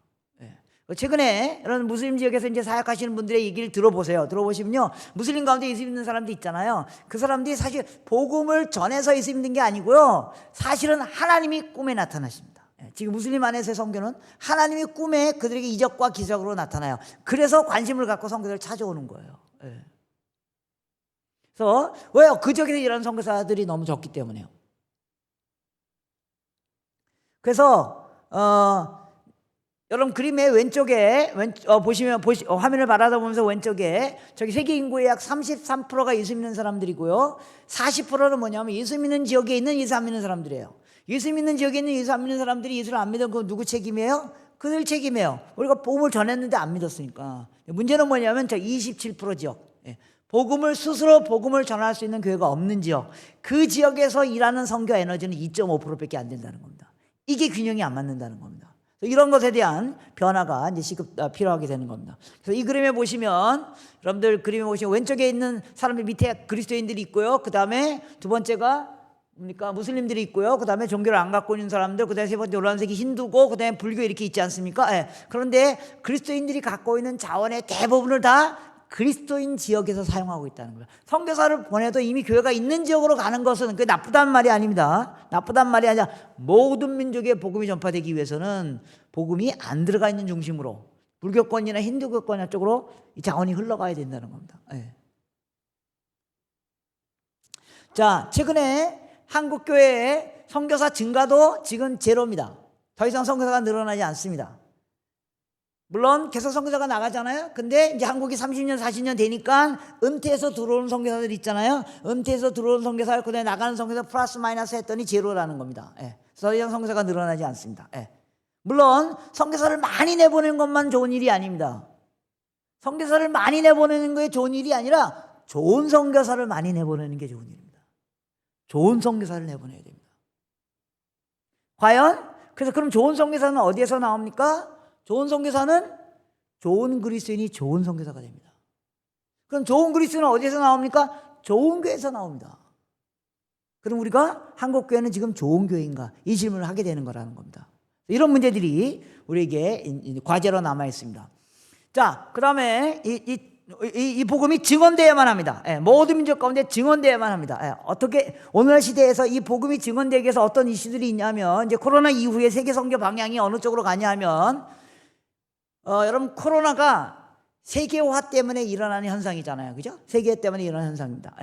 최근에 이런 무슬림 지역에서 이제 사역하시는 분들의 얘기를 들어보세요. 들어보시면요, 무슬림 가운데 예수 믿는 사람들 있잖아요. 그 사람들이 사실 복음을 전해서 예수 믿는 게 아니고요, 사실은 하나님이 꿈에 나타나십니다. 지금 무슬림 안에서의 선교는 하나님이 꿈에 그들에게 이적과 기적으로 나타나요. 그래서 관심을 갖고 선교사를 찾아오는 거예요. 그래서 왜요? 그 지역에서 일하는 선교사들이 너무 적기 때문에요. 그래서 여러분 그림의 왼쪽에 보시면 화면을 바라보면서 왼쪽에 저기 세계 인구의 약 33%가 예수 믿는 사람들이고요, 40%는 뭐냐면 예수 믿는 지역에 있는 예수 안 믿는 사람들이에요. 예수 믿는 지역에 있는 예수 안 믿는 사람들이 예수를 안 믿으면 그건 누구 책임이에요? 그들 책임이에요. 우리가 복음을 전했는데 안 믿었으니까. 문제는 뭐냐면 저 27% 지역, 복음을 스스로 복음을 전할 수 있는 교회가 없는 지역, 그 지역에서 일하는 선교 에너지는 2.5%밖에 안 된다는 겁니다. 이게 균형이 안 맞는다는 겁니다. 이런 것에 대한 변화가 이제 필요하게 되는 겁니다. 그래서 이 그림에 보시면, 여러분들 그림에 보시면 왼쪽에 있는 사람들 밑에 그리스도인들이 있고요, 그 다음에 두 번째가 뭡니까? 무슬림들이 있고요, 그 다음에 종교를 안 갖고 있는 사람들, 그 다음에 세 번째 노란색이 힌두고, 그 다음에 불교 이렇게 있지 않습니까? 그런데 그리스도인들이 갖고 있는 자원의 대부분을 다 그리스도인 지역에서 사용하고 있다는 거예요. 선교사를 보내도 이미 교회가 있는 지역으로 가는 것은 그게 나쁘다는 말이 아닙니다. 나쁘다는 말이 아니라 모든 민족의 복음이 전파되기 위해서는 복음이 안 들어가 있는 중심으로 불교권이나 힌두교권 쪽으로 이 자원이 흘러가야 된다는 겁니다. 자, 최근에 한국 교회의 선교사 증가도 지금 제로입니다. 더 이상 선교사가 늘어나지 않습니다. 물론 계속 선교사가 나가잖아요. 근데 이제 한국이 30년 40년 되니까 은퇴해서 들어오는 선교사들 있잖아요. 은퇴해서 들어오는 선교사, 그다음에 나가는 선교사 플러스 마이너스 했더니 제로라는 겁니다. 그래서 더 이상 선교사가 늘어나지 않습니다. 물론 선교사를 많이 내보내는 것만 좋은 일이 아닙니다. 선교사를 많이 내보내는 게 좋은 일이 아니라 좋은 선교사를 많이 내보내는 게 좋은 일입니다. 좋은 선교사를 내보내야 됩니다. 과연 그래서 그럼 좋은 선교사는 어디에서 나옵니까? 좋은 선교사는 좋은 그리스도인이 좋은 선교사가 됩니다. 그럼 좋은 그리스도인은 어디에서 나옵니까? 좋은 교회에서 나옵니다. 그럼 우리가 한국 교회는 지금 좋은 교회인가? 이 질문을 하게 되는 거라는 겁니다. 이런 문제들이 우리에게 과제로 남아 있습니다. 자, 그다음에 이 복음이 증언되어야만 합니다. 모든 민족 가운데 증언되어야만 합니다. 어떻게 오늘날 시대에서 이 복음이 증언되기 위해서 어떤 이슈들이 있냐면, 이제 코로나 이후에 세계 선교 방향이 어느 쪽으로 가냐면, 여러분, 코로나가 세계화 때문에 일어나는 현상이잖아요, 그죠? 세계 때문에 일어나는 현상입니다.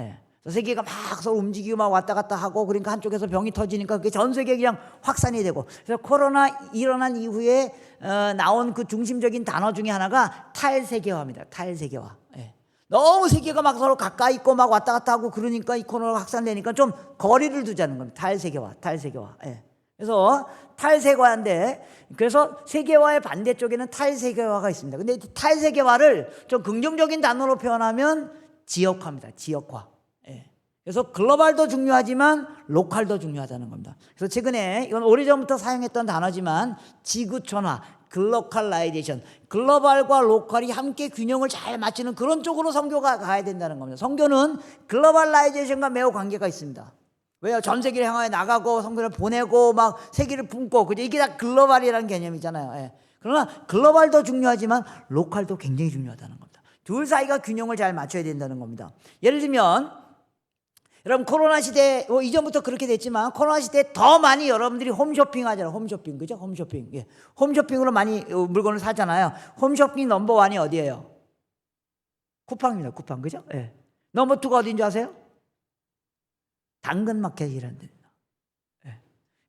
세계가 막 서로 움직이고 막 왔다 갔다 하고, 그러니까 한쪽에서 병이 터지니까 그게 전 세계에 그냥 확산이 되고, 그래서 코로나 일어난 이후에 나온 그 중심적인 단어 중에 하나가 탈세계화입니다. 탈세계화. 너무 세계가 막 서로 가까이 있고 막 왔다 갔다 하고 그러니까 이 코로나가 확산되니까 좀 거리를 두자는 겁니다. 탈세계화, 탈세계화. 그래서 탈세계화인데, 그래서 세계화의 반대쪽에는 탈세계화가 있습니다. 근데 탈세계화를 좀 긍정적인 단어로 표현하면 지역화입니다. 지역화. 그래서 글로벌도 중요하지만 로컬도 중요하다는 겁니다. 그래서 최근에, 이건 오래전부터 사용했던 단어지만, 지구촌화, 글로컬라이제이션, 글로벌과 로컬이 함께 균형을 잘 맞추는 그런 쪽으로 선교가 가야 된다는 겁니다. 선교는 글로벌라이제이션과 매우 관계가 있습니다. 왜요? 전 세계를 향하여 나가고 선교를 보내고 막 세계를 품고, 그죠? 이게 다 글로벌이라는 개념이잖아요. 그러나 글로벌도 중요하지만 로컬도 굉장히 중요하다는 겁니다. 둘 사이가 균형을 잘 맞춰야 된다는 겁니다. 예를 들면, 여러분, 코로나 시대, 이전부터 그렇게 됐지만, 코로나 시대에 더 많이 여러분들이 홈쇼핑 하잖아요. 홈쇼핑, 그죠? 홈쇼핑. 홈쇼핑으로 많이 물건을 사잖아요. 홈쇼핑 넘버1이 어디예요? 쿠팡입니다. 쿠팡, 그죠? 넘버2가 어딘지 아세요? 당근마켓이라는 데입니다.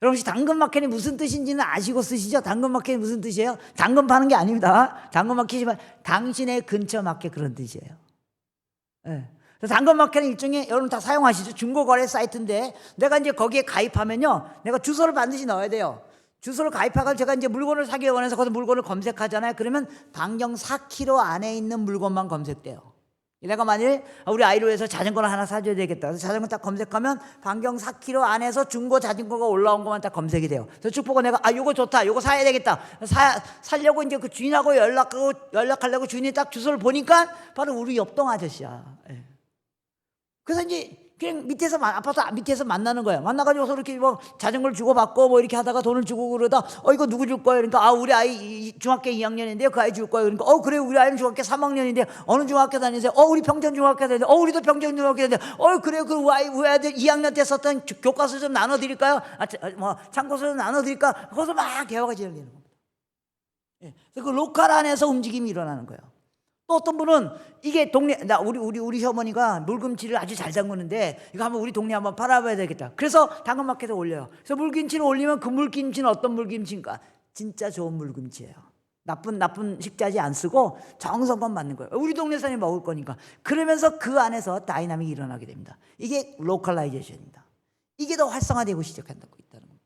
여러분, 혹시 당근마켓이 무슨 뜻인지는 아시고 쓰시죠? 당근마켓이 무슨 뜻이에요? 당근 파는 게 아닙니다. 당근마켓이 당신의 근처 마켓, 그런 뜻이에요. 당근마켓은 일종의, 여러분 다 사용하시죠? 중고거래 사이트인데, 내가 이제 거기에 가입하면요, 내가 주소를 반드시 넣어야 돼요. 주소를 가입하고 제가 이제 물건을 사기 원해서 거기서 물건을 검색하잖아요. 그러면 반경 4km 안에 있는 물건만 검색돼요. 내가 만일 우리 아이를 위해서 자전거를 하나 사줘야 되겠다, 그래서 자전거 딱 검색하면 반경 4km 안에서 중고 자전거가 올라온 것만 딱 검색이 돼요. 그래서 쭉 보고 내가 요거 좋다, 요거 사야 되겠다, 살려고 이제 그 주인하고 연락하려고 주인이 딱 주소를 보니까 바로 우리 옆동 아저씨야. 그래서 이제 그냥 아파트 밑에서 만나는 거야. 만나가지고서 이렇게 뭐 자전거를 주고받고 뭐 이렇게 하다가 돈을 주고 그러다, 이거 누구 줄 거예요? 그러니까, 우리 아이 중학교 2학년인데요. 그 아이 줄 거예요. 그러니까, 그래요. 우리 아이는 중학교 3학년인데, 어느 중학교 다니세요? 우리 평전 중학교 다니는데, 우리도 평전 중학교 다니는데, 그래요. 그 우리 아이들 2학년 때 썼던 교과서 좀 나눠드릴까요? 참고서 좀 나눠드릴까? 거기서 막 대화가 진행되는 겁니다. 그래서 그 로컬 안에서 움직임이 일어나는 거예요. 또 어떤 분은, 이게 우리 어머니가 물김치를 아주 잘 담그는데, 이거 한번 우리 동네 한번 팔아봐야 되겠다. 그래서 당근마켓에 올려요. 그래서 물김치를 올리면 그 물김치는 어떤 물김치인가? 진짜 좋은 물김치예요. 나쁜 식자재 안 쓰고 정성껏 맞는 거예요. 우리 동네 사람이 먹을 거니까. 그러면서 그 안에서 다이나믹이 일어나게 됩니다. 이게 로컬라이제이션입니다. 이게 더 활성화되고 시작한다고 있다는 겁니다.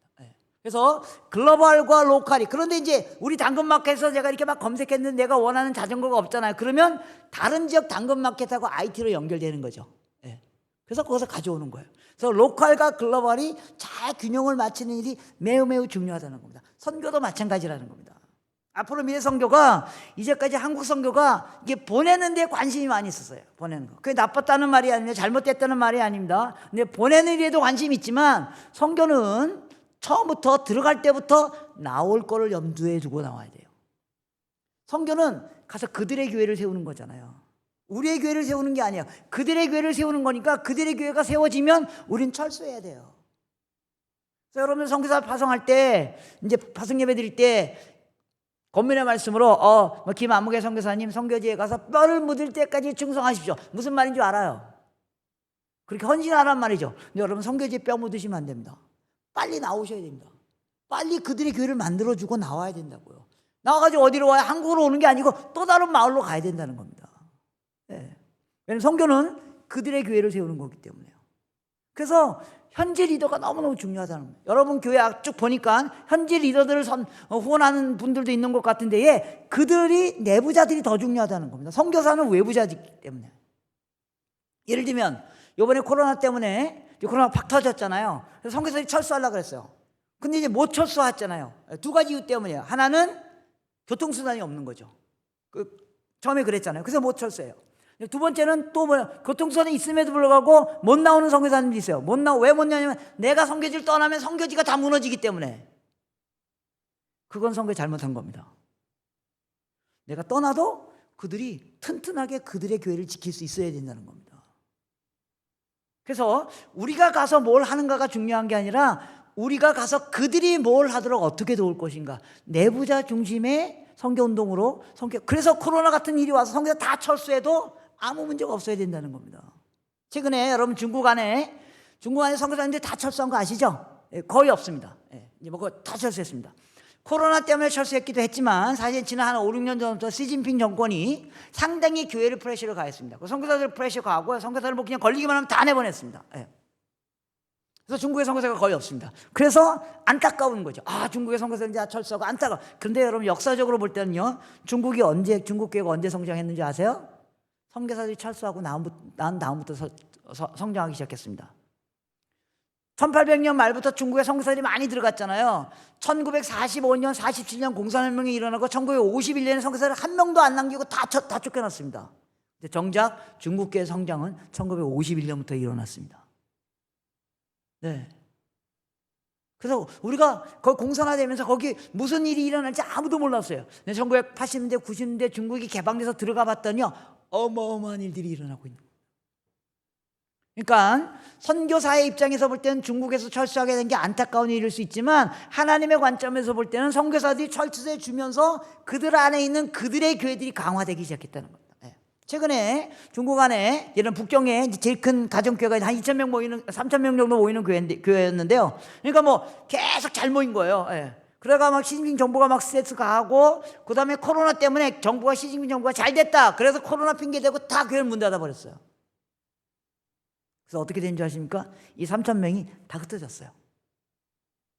그래서 글로벌과 로컬이, 그런데 이제 우리 당근마켓에서 제가 이렇게 막 검색했는데 내가 원하는 자전거가 없잖아요. 그러면 다른 지역 당근마켓하고 IT로 연결되는 거죠. 그래서 거기서 가져오는 거예요. 그래서 로컬과 글로벌이 잘 균형을 맞추는 일이 매우 매우 중요하다는 겁니다. 선교도 마찬가지라는 겁니다. 앞으로 미래 선교가, 이제까지 한국 선교가 이게 보내는 데 관심이 많이 있었어요. 보내는 거. 그게 나빴다는 말이 아닙니다. 잘못됐다는 말이 아닙니다. 근데 보내는 일에도 관심이 있지만, 선교는 처음부터 들어갈 때부터 나올 거를 염두에 두고 나와야 돼요. 선교는 가서 그들의 교회를 세우는 거잖아요. 우리의 교회를 세우는 게 아니에요. 그들의 교회를 세우는 거니까, 그들의 교회가 세워지면 우린 철수해야 돼요. 그래서 여러분들 선교사 파송할 때, 이제 파송 예배 드릴 때 권면의 말씀으로, 김안무개 선교사님 선교지에 가서 뼈를 묻을 때까지 충성하십시오. 무슨 말인 줄 알아요? 그렇게 헌신하란 말이죠. 근데 여러분, 선교지에 뼈 묻으시면 안 됩니다. 빨리 나오셔야 됩니다. 빨리 그들의 교회를 만들어주고 나와야 된다고요. 나와가지고 어디로 와요? 한국으로 오는 게 아니고 또 다른 마을로 가야 된다는 겁니다. 왜냐하면 선교는 그들의 교회를 세우는 거기 때문에요. 그래서 현재 리더가 너무너무 중요하다는 거예요. 여러분 교회 쭉 보니까 현재 리더들을 후원하는 분들도 있는 것 같은데, 그들이 내부자들이 더 중요하다는 겁니다. 선교사는 외부자이기 때문에. 예를 들면 이번에 코로나 때문에 코로나가 팍 터졌잖아요. 그래서 선교사들이 철수하려고 그랬어요. 근데 이제 못 철수했잖아요. 두 가지 이유 때문이에요. 하나는 교통수단이 없는 거죠. 처음에 그랬잖아요. 그래서 못 철수해요. 두 번째는 또 뭐야? 교통수단이 있음에도 불구하고 못 나오는 선교사님도 있어요. 왜 못 나냐면 내가 선교지를 떠나면 선교지가 다 무너지기 때문에. 그건 선교 잘못한 겁니다. 내가 떠나도 그들이 튼튼하게 그들의 교회를 지킬 수 있어야 된다는 겁니다. 그래서 우리가 가서 뭘 하는가가 중요한 게 아니라 우리가 가서 그들이 뭘 하도록 어떻게 도울 것인가. 내부자 중심의 선교운동으로 그래서 코로나 같은 일이 와서 선교사 다 철수해도 아무 문제가 없어야 된다는 겁니다. 최근에 여러분 중국 안에 선교사님들 다 철수한 거 아시죠? 거의 없습니다. 이제 뭐 다 철수했습니다. 코로나 때문에 철수했기도 했지만 사실 지난 한 5, 6년 전부터 시진핑 정권이 상당히 교회를 프레셔를 가했습니다. 선교사들 프레셔 가하고 선교사를 뭐 그냥 걸리기만 하면 다 내보냈습니다. 그래서 중국의 선교사가 거의 없습니다. 그래서 안타까운 거죠. 중국의 선교사는 이제 철수하고 안타까워. 그런데 여러분 역사적으로 볼 때는요, 중국 교회가 언제 성장했는지 아세요? 선교사들이 철수하고 난 다음부터 성장하기 시작했습니다. 1800년 말부터 중국에 선교사들이 많이 들어갔잖아요. 1945년, 47년 공산혁명이 일어나고 1951년에 선교사를 한 명도 안 남기고 다 쫓겨났습니다. 정작 중국교회 성장은 1951년부터 일어났습니다. 네. 그래서 우리가 거기 공산화되면서 거기 무슨 일이 일어날지 아무도 몰랐어요. 1980년대, 90년대 중국이 개방돼서 들어가 봤더니요, 어마어마한 일들이 일어나고 있는 거예요. 그러니까 선교사의 입장에서 볼 때는 중국에서 철수하게 된 게 안타까운 일일 수 있지만 하나님의 관점에서 볼 때는 선교사들이 철수해 주면서 그들 안에 있는 그들의 교회들이 강화되기 시작했다는 겁니다. 최근에 중국 안에 이런 북경에 제일 큰 가정교회가 한 2,000명 모이는 3,000명 정도 모이는 교회였는데요. 그러니까 뭐 계속 잘 모인 거예요. 그러다가 막 시진핑 정부가 막 스트레스 가하고 그 다음에 코로나 때문에 시진핑 정부가 잘 됐다. 그래서 코로나 핑계 대고 다 교회를 문 닫아 버렸어요. 그래서 어떻게 된 줄 아십니까? 이 3,000명이 다 흩어졌어요.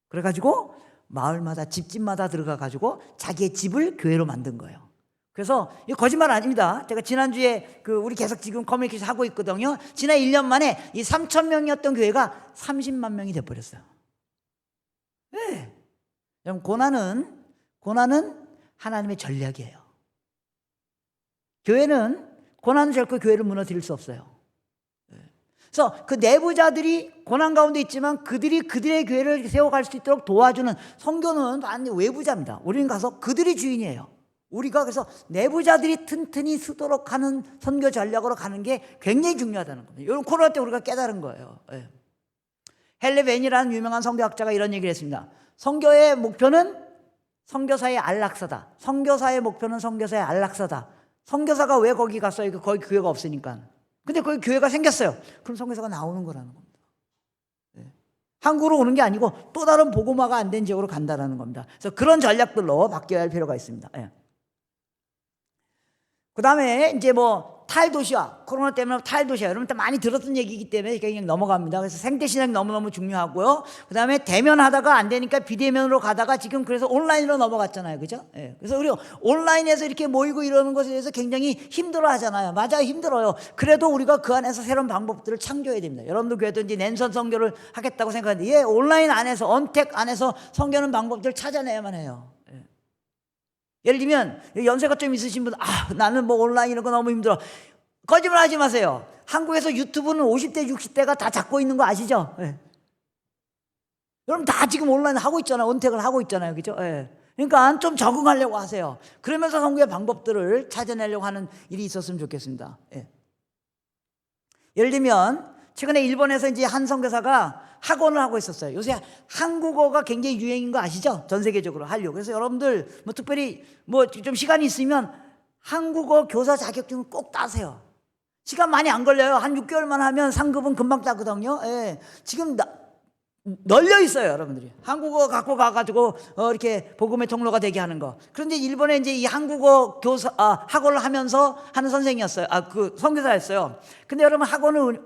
그래가지고 마을마다 집집마다 들어가가지고 자기의 집을 교회로 만든 거예요. 그래서 이거 거짓말 아닙니다. 제가 지난주에 우리 계속 지금 커뮤니케이션 하고 있거든요. 지난 1년 만에 이 3,000명이었던 교회가 30만 명이 돼버렸어요. 네. 여러분 고난은 하나님의 전략이에요. 교회는 고난은 결코 교회를 무너뜨릴 수 없어요. 그래서 그 내부자들이 고난 가운데 있지만 그들이 그들의 교회를 세워갈 수 있도록 도와주는 선교는 완전 외부자입니다. 우리는 가서 그들이 주인이에요. 우리가 그래서 내부자들이 튼튼히 서도록 하는 선교 전략으로 가는 게 굉장히 중요하다는 겁니다. 이런 코로나 때 우리가 깨달은 거예요. 헨리 벤이라는 유명한 선교학자가 이런 얘기를 했습니다. 선교의 목표는 선교사의 안락사다. 선교사의 목표는 선교사의 안락사다. 선교사가 왜 거기 갔어요? 거기 교회가 없으니까. 근데 거기 교회가 생겼어요. 그럼 선교사가 나오는 거라는 겁니다. 한국으로 오는 게 아니고 또 다른 복음화가 안 된 지역으로 간다는 겁니다. 그래서 그런 전략들로 바뀌어야 할 필요가 있습니다. 그 다음에 이제 뭐 탈도시화, 코로나 때문에 탈도시화, 여러분 많이 들었던 얘기이기 때문에 그냥 넘어갑니다. 그래서 생태신앙이 너무너무 중요하고요. 그 다음에 대면하다가 안 되니까 비대면으로 가다가 지금 그래서 온라인으로 넘어갔잖아요. 그죠? 그래서 우리 온라인에서 이렇게 모이고 이러는 것에 대해서 굉장히 힘들어 하잖아요. 맞아요. 힘들어요. 그래도 우리가 그 안에서 새로운 방법들을 창조해야 됩니다. 여러분도 그래도 이제 랜선 선교를 하겠다고 생각하는데, 온라인 안에서, 언택 안에서 선교하는 방법들을 찾아내야만 해요. 예를 들면 연세가 좀 있으신 분, 나는 뭐 온라인 이런 거 너무 힘들어. 거짓말 하지 마세요. 한국에서 유튜브는 50대 60대가 다 잡고 있는 거 아시죠? 여러분 다 지금 온라인 하고 있잖아요. 언택을 하고 있잖아요. 그죠? 그러니까 좀 적응하려고 하세요. 그러면서 선교의 방법들을 찾아내려고 하는 일이 있었으면 좋겠습니다. 예를 들면 최근에 일본에서 이제 한 선교사가 학원을 하고 있었어요. 요새 한국어가 굉장히 유행인 거 아시죠? 전 세계적으로 하려고. 그래서 여러분들 뭐 특별히 뭐 좀 시간이 있으면 한국어 교사 자격증을 꼭 따세요. 시간 많이 안 걸려요. 한 6개월만 하면 상급은 금방 따거든요. 지금 널려 있어요, 여러분들이. 한국어 갖고 가가지고 이렇게 복음의 통로가 되게 하는 거. 그런데 일본에 이제 이 한국어 학원을 하면서 하는 선생이었어요. 그 선교사였어요. 근데 여러분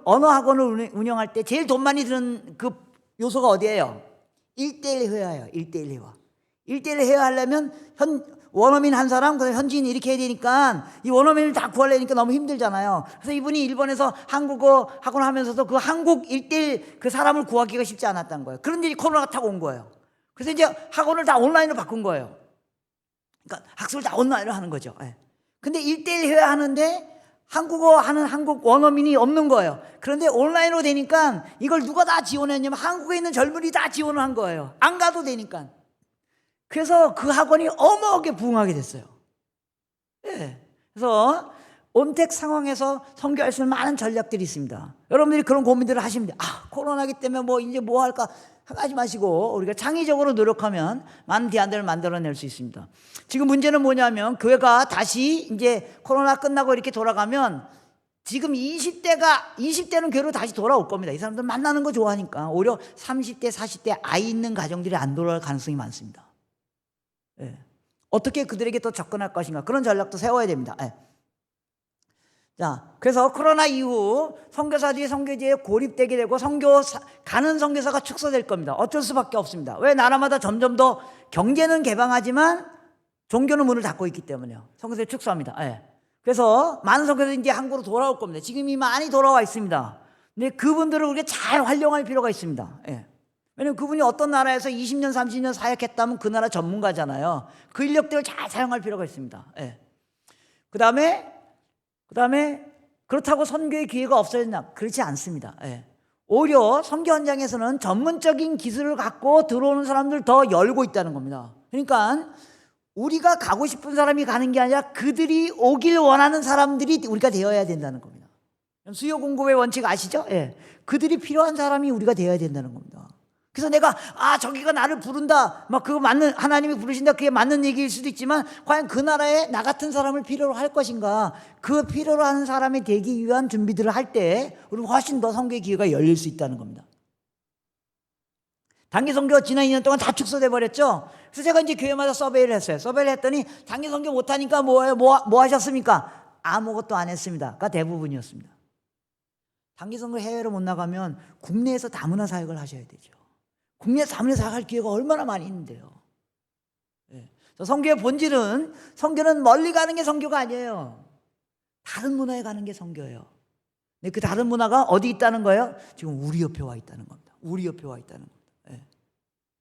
언어 학원을 운영할 때 제일 돈 많이 드는 그 요소가 어디예요? 1:1 회화예요. 1:1 회화. 1:1 회화 하려면 원어민 한 사람, 그다음에 현지인 이렇게 해야 되니까 이 원어민을 다 구하려니까 너무 힘들잖아요. 그래서 이분이 일본에서 한국어 학원 하면서도 그 한국 1:1 그 사람을 구하기가 쉽지 않았던 거예요. 그런데 코로나가 타고 온 거예요. 그래서 이제 학원을 다 온라인으로 바꾼 거예요. 그러니까 학습을 다 온라인으로 하는 거죠. 근데 1:1 회화 하는데 한국어 하는 한국 원어민이 없는 거예요. 그런데 온라인으로 되니까 이걸 누가 다 지원했냐면 한국에 있는 젊은이 다 지원을 한 거예요. 안 가도 되니까. 그래서 그 학원이 어마어마하게 부흥하게 됐어요. 예. 그래서 온택 상황에서 선교할 수 있는 많은 전략들이 있습니다. 여러분들이 그런 고민들을 하시면 돼요. 코로나기 때문에 뭐 이제 뭐 할까 하지 마시고 우리가 창의적으로 노력하면 많은 대안들을 만들어낼 수 있습니다. 지금 문제는 뭐냐면 교회가 다시 이제 코로나 끝나고 이렇게 돌아가면 지금 20대는 교회로 다시 돌아올 겁니다. 이 사람들 만나는 거 좋아하니까 오히려 30대, 40대 아이 있는 가정들이 안 돌아올 가능성이 많습니다. 예. 어떻게 그들에게 또 접근할 것인가 그런 전략도 세워야 됩니다. 예. 자, 그래서 코로나 이후 선교사들이 선교지에 고립되게 되고 가는 선교사가 축소될 겁니다. 어쩔 수밖에 없습니다. 왜? 나라마다 점점 더 경제는 개방하지만 종교는 문을 닫고 있기 때문에요. 선교사들이 축소합니다. 예. 그래서 많은 선교사들이 이제 한국으로 돌아올 겁니다. 지금 이 많이 돌아와 있습니다. 근데 그분들을 우리가 잘 활용할 필요가 있습니다. 예. 왜냐면 그분이 어떤 나라에서 20년, 30년 사역했다면 그 나라 전문가잖아요. 그 인력들을 잘 사용할 필요가 있습니다. 예. 그 다음에 그렇다고 선교의 기회가 없어졌나? 그렇지 않습니다. 예. 오히려 선교 현장에서는 전문적인 기술을 갖고 들어오는 사람들 더 열고 있다는 겁니다. 그러니까 우리가 가고 싶은 사람이 가는 게 아니라 그들이 오길 원하는 사람들이 우리가 되어야 된다는 겁니다. 수요 공급의 원칙 아시죠? 예. 그들이 필요한 사람이 우리가 되어야 된다는 겁니다. 그래서 내가 저기가 나를 부른다 막 그거 맞는 하나님이 부르신다 그게 맞는 얘기일 수도 있지만 과연 그 나라에 나 같은 사람을 필요로 할 것인가 그 필요로 하는 사람이 되기 위한 준비들을 할 때 우리는 훨씬 더 선교의 기회가 열릴 수 있다는 겁니다. 단기 선교 지난 2년 동안 다 축소돼 버렸죠. 그래서 제가 이제 교회마다 서베이를 했어요. 서베이를 했더니 단기 선교 못하니까 뭐 하셨습니까? 아무것도 안 했습니다.가 대부분이었습니다. 단기 선교 해외로 못 나가면 국내에서 다문화 사역을 하셔야 되죠. 국내에서 다문화 사역할 기회가 얼마나 많이 있는데요. 네. 선교의 본질은 선교는 멀리 가는 게 선교가 아니에요. 다른 문화에 가는 게 선교예요. 근데 그 다른 문화가 어디 있다는 거예요? 지금 우리 옆에 와 있다는 겁니다. 우리 옆에 와 있다는 겁니다. 네.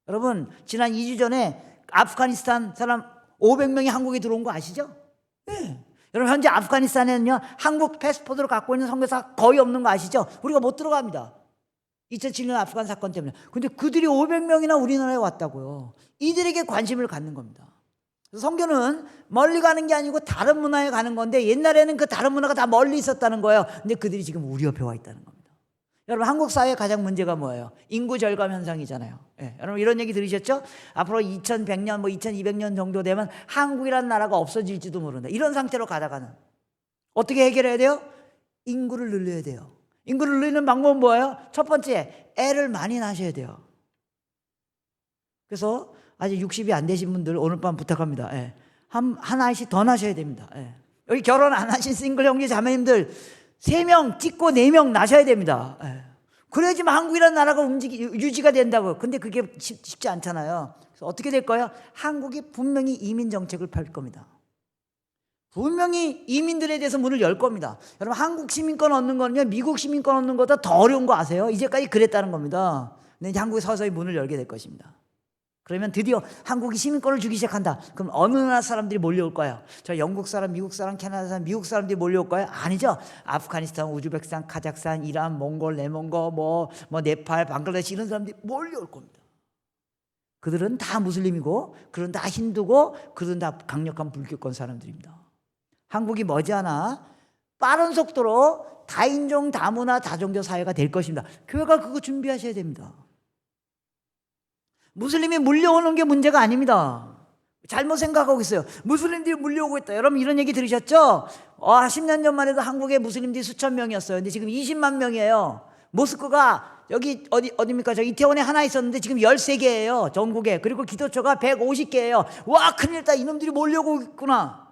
여러분 지난 2주 전에 아프가니스탄 사람 500명이 한국에 들어온 거 아시죠? 네. 여러분 현재 아프가니스탄에는요 한국 패스포트를 갖고 있는 선교사가 거의 없는 거 아시죠? 우리가 못 들어갑니다. 2007년 아프간 사건 때문에. 근데 그들이 500명이나 우리나라에 왔다고요. 이들에게 관심을 갖는 겁니다. 선교는 멀리 가는 게 아니고 다른 문화에 가는 건데 옛날에는 그 다른 문화가 다 멀리 있었다는 거예요. 근데 그들이 지금 우리 옆에 와 있다는 겁니다. 여러분 한국 사회의 가장 문제가 뭐예요? 인구 절감 현상이잖아요. 예, 여러분 이런 얘기 들으셨죠? 앞으로 2100년 2200년 정도 되면 한국이라는 나라가 없어질지도 모른다. 이런 상태로 가다가는 어떻게 해결해야 돼요? 인구를 늘려야 돼요. 인구를 늘리는 방법은 뭐예요? 첫 번째, 애를 많이 낳으셔야 돼요. 그래서 아직 60이 안 되신 분들 오늘 밤 부탁합니다. 예. 한 아이씩 더 낳으셔야 됩니다. 예. 여기 결혼 안 하신 싱글 형제 자매님들 3명 찍고 4명 낳으셔야 됩니다. 예. 그래야지만 한국이라는 나라가 유지가 된다고요. 근데 그게 쉽지 않잖아요. 그래서 어떻게 될 거예요? 한국이 분명히 이민 정책을 펼 겁니다. 분명히 이민들에 대해서 문을 열 겁니다. 여러분 한국 시민권 얻는 거는요 미국 시민권 얻는 것보다 더 어려운 거 아세요? 이제까지 그랬다는 겁니다. 근데 이제 한국이 서서히 문을 열게 될 것입니다. 그러면 드디어 한국이 시민권을 주기 시작한다. 그럼 어느 나라 사람들이 몰려올 거예요? 저 영국 사람, 미국 사람, 캐나다 사람, 미국 사람들이 몰려올 거예요? 아니죠. 아프가니스탄, 우즈베키스탄, 카자흐스탄, 이란, 몽골, 네몽고, 뭐 네팔, 방글라데시 이런 사람들이 몰려올 겁니다. 그들은 다 무슬림이고 그들은 다 힌두고 그들은 다 강력한 불교권 사람들입니다. 한국이 머지않아 빠른 속도로 다인종, 다문화, 다종교 사회가 될 것입니다. 교회가 그거 준비하셔야 됩니다. 무슬림이 물려오는 게 문제가 아닙니다. 잘못 생각하고 있어요. 무슬림들이 물려오고 있다. 여러분 이런 얘기 들으셨죠? 10년 전만 해도 한국의 무슬림들이 수천 명이었어요. 근데 지금 20만 명이에요. 모스크가 여기 어디입니까? 저 이태원에 하나 있었는데 지금 13개예요. 전국에. 그리고 기도처가 150개예요. 와 큰일 났다. 이놈들이 몰려오고 있구나.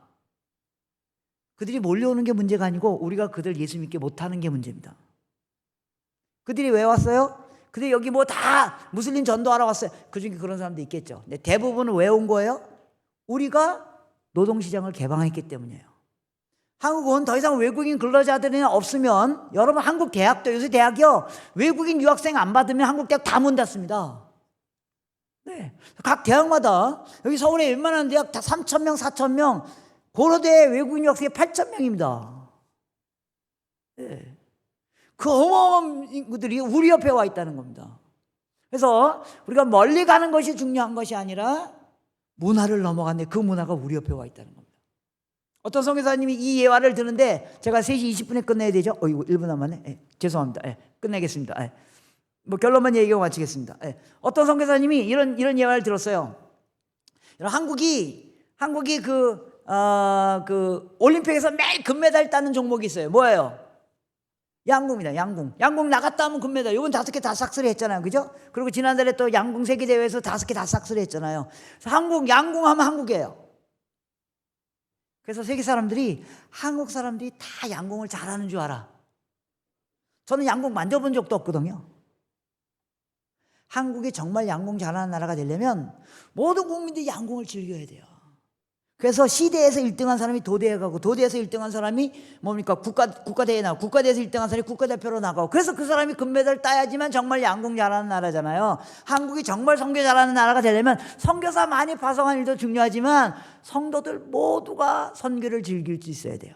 그들이 몰려오는 게 문제가 아니고 우리가 그들 예수 믿게 못하는 게 문제입니다. 그들이 왜 왔어요? 그들이 여기 뭐 다 무슬림 전도하러 왔어요. 그중에 그런 사람도 있겠죠. 근데 대부분은 왜 온 거예요? 우리가 노동시장을 개방했기 때문이에요. 한국은 더 이상 외국인 근로자들이 없으면 여러분 한국 대학도 요새 대학이요 외국인 유학생 안 받으면 한국 대학 다 문 닫습니다. 네, 각 대학마다 여기 서울에 웬만한 대학 다 3,000명, 4,000명 고려대 외국인 유학생이 8,000명입니다. 예. 그 어마어마한 인구들이 우리 옆에 와 있다는 겁니다. 그래서 우리가 멀리 가는 것이 중요한 것이 아니라 문화를 넘어갔는데 그 문화가 우리 옆에 와 있다는 겁니다. 어떤 선교사님이 이 예화를 듣는데 제가 3시 20분에 끝내야 되죠? 이거 1분 남았네. 예, 죄송합니다. 예, 끝내겠습니다. 예. 뭐 결론만 얘기하고 마치겠습니다. 예. 어떤 선교사님이 이런 예화를 들었어요. 한국이 그 올림픽에서 매일 금메달 따는 종목이 있어요. 뭐예요? 양궁입니다. 양궁 나갔다 하면 금메달. 이건 5개 다 싹쓸이 했잖아요. 그죠? 그리고 지난달에 또 양궁 세계대회에서 5개 다 싹쓸이 했잖아요. 그래서 양궁 하면 한국이에요. 그래서 세계 사람들이 한국 사람들이 다 양궁을 잘하는 줄 알아. 저는 양궁 만져본 적도 없거든요. 한국이 정말 양궁 잘하는 나라가 되려면 모든 국민들이 양궁을 즐겨야 돼요. 그래서 시대에서 1등한 사람이 도대에 가고 도대에서 1등한 사람이 뭡니까? 국가대회에 나가고 국가대회에서 1등한 사람이 국가대표로 나가고 그래서 그 사람이 금메달 따야지만 정말 양궁 잘하는 나라잖아요. 한국이 정말 선교 잘하는 나라가 되려면 선교사 많이 파송하는 일도 중요하지만 성도들 모두가 선교를 즐길 수 있어야 돼요.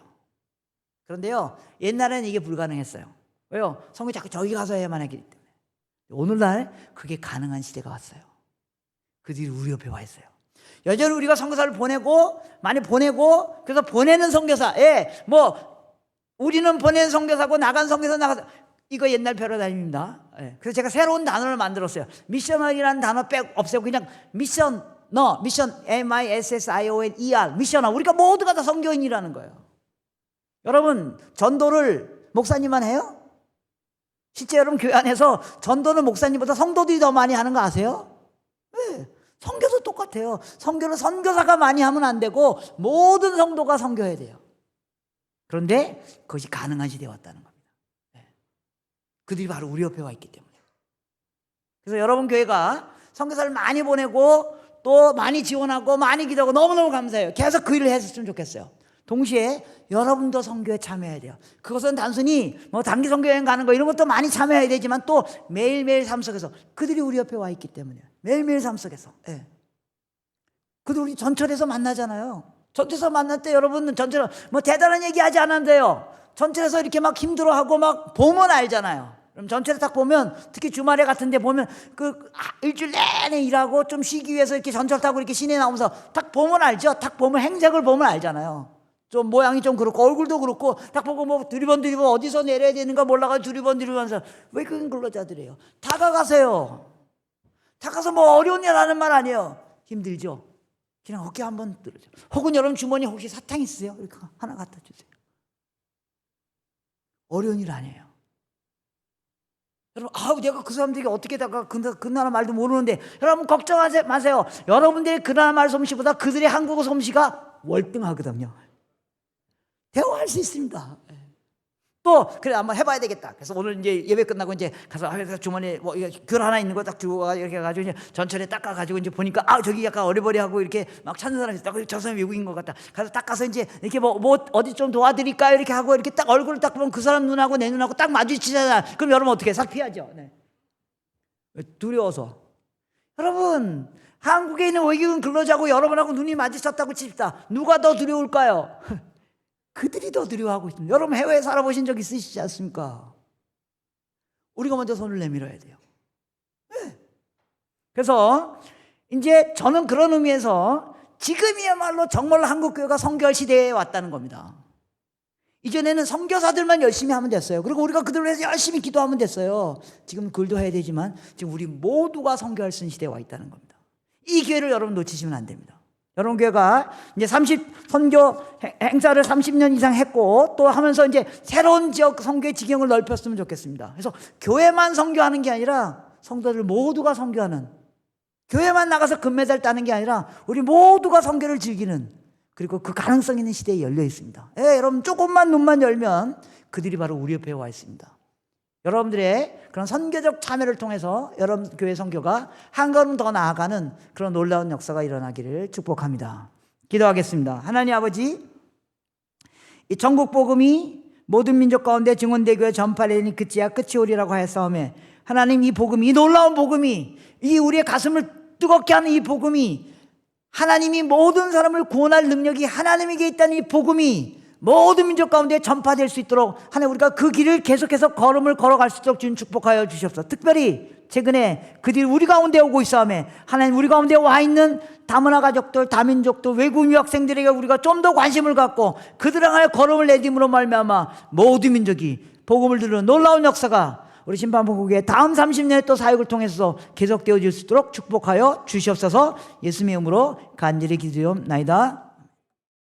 그런데요, 옛날에는 이게 불가능했어요. 왜요? 선교 자꾸 저기 가서 해야만 하기 때문에. 오늘날 그게 가능한 시대가 왔어요. 그들이 우리 옆에 와 있어요. 여전히 우리가 선교사를 많이 보내고, 그래서 보내는 선교사, 우리는 보내는 선교사고 나간 선교사 나가서, 이거 옛날 패러다임입니다. 그래서 제가 새로운 단어를 만들었어요. 미셔너리라는 단어 없애고 그냥 미션, MISSIONER, 미셔너. 우리가 모두가 다 선교인이라는 거예요. 여러분, 전도를 목사님만 해요? 실제 여러분 교회 안에서 전도는 목사님보다 성도들이 더 많이 하는 거 아세요? 네. 선교도 똑같아요. 선교를 선교사가 많이 하면 안 되고 모든 성도가 선교해야 돼요. 그런데 그것이 가능한 시대에 왔다는 겁니다. 네. 그들이 바로 우리 옆에 와 있기 때문에. 그래서 여러분 교회가 선교사를 많이 보내고 또 많이 지원하고 많이 기도하고 너무너무 감사해요. 계속 그 일을 했으면 좋겠어요. 동시에 여러분도 선교에 참여해야 돼요. 그것은 단순히 단기 선교여행 가는 거 이런 것도 많이 참여해야 되지만 또 매일매일 삶 속에서 그들이 우리 옆에 와 있기 때문에 매일매일 삶 속에서 그들 우리 전철에서 만나잖아요. 전철에서 만날 때 여러분은 전철 대단한 얘기 하지 않았는데요. 전철에서 이렇게 막 힘들어하고 막 보면 알잖아요. 그럼 전철에 딱 보면 특히 주말에 같은 데 보면 일주일 내내 일하고 좀 쉬기 위해서 이렇게 전철 타고 이렇게 시내 나오면서 딱 보면 알죠. 딱 보면 행색을 보면 알잖아요. 좀 모양이 좀 그렇고 얼굴도 그렇고 딱 보고 두리번 어디서 내려야 되는가 몰라가지고 두리번하면서 왜 그건 근로자들이에요. 다가가세요. 다가서 어려운 일 하는 말 아니에요. 힘들죠. 그냥 어깨 한번 들어줘. 혹은 여러분 주머니 혹시 사탕 있으세요? 이렇게 하나 갖다 주세요. 어려운 일 아니에요. 여러분, 내가 그 사람들에게 어떻게 그 나라 말도 모르는데 여러분 걱정하지 마세요. 여러분들의 그 나라 말 솜씨보다 그들의 한국어 솜씨가 월등하거든요. 대화할 수 있습니다. 또 그래 한번 해봐야 되겠다. 그래서 오늘 이제 예배 끝나고 이제 가서 주머니에 귤 하나 있는 거 딱 주고 이렇게 해가지고 이제 전철에 닦아가지고 이제 보니까 저기 약간 어리버리하고 이렇게 막 찾는 사람이 있다. 저 사람 외국인 것 같다. 가서 닦아서 이제 이렇게 어디 좀 도와드릴까요? 이렇게 하고 이렇게 딱 얼굴을 딱 보면 그 사람 눈하고 내 눈하고 딱 마주치잖아. 그럼 여러분 어떻게 싹 피하죠? 네. 두려워서. 여러분 한국에 있는 외국인 근로자고 여러분하고 눈이 마주쳤다고 칩시다. 누가 더 두려울까요? 그들이 더 두려워하고 있습니다. 여러분 해외에 살아보신 적 있으시지 않습니까? 우리가 먼저 손을 내밀어야 돼요. 네. 그래서 이제 저는 그런 의미에서 지금이야말로 정말 한국교회가 선교할 시대에 왔다는 겁니다. 이전에는 선교사들만 열심히 하면 됐어요. 그리고 우리가 그들을 위해서 열심히 기도하면 됐어요. 지금 글도 해야 되지만 지금 우리 모두가 선교할 수 있는 시대에 와 있다는 겁니다. 이 기회를 여러분 놓치시면 안 됩니다. 여러분 교회가 이제 선교 행사를 30년 이상 했고 또 하면서 이제 새로운 지역 선교의 지경을 넓혔으면 좋겠습니다. 그래서 교회만 선교하는 게 아니라 성도들 모두가 선교하는, 교회만 나가서 금메달 따는 게 아니라 우리 모두가 선교를 즐기는, 그리고 그 가능성 있는 시대에 열려 있습니다. 여러분 조금만 눈만 열면 그들이 바로 우리 옆에 와 있습니다. 여러분들의 그런 선교적 참여를 통해서 여러분 교회 선교가 한 걸음 더 나아가는 그런 놀라운 역사가 일어나기를 축복합니다. 기도하겠습니다. 하나님 아버지, 이 전국 복음이 모든 민족 가운데 증언되고 전파되니 그치야 끝이 오리라고 하였사오매, 하나님 이 복음이, 이 놀라운 복음이, 이 우리의 가슴을 뜨겁게 하는 이 복음이, 하나님이 모든 사람을 구원할 능력이 하나님에게 있다는 이 복음이 모든 민족 가운데 전파될 수 있도록 하나님 우리가 그 길을 계속해서 걸음을 걸어갈 수 있도록 주님 축복하여 주시옵소서. 특별히 최근에 그들이 우리 가운데 오고 있어하며 하나님 우리 가운데 와 있는 다문화 가족들, 다민족들, 외국 유학생들에게 우리가 좀 더 관심을 갖고 그들을 향하여 걸음을 내딛음으로 말미암아 모든 민족이 복음을 들은 놀라운 역사가 우리 심판보국의 다음 30년의 또 사역을 통해서 계속되어질 수 있도록 축복하여 주시옵소서. 예수님의 이름으로 간절히 기도하옵나이다.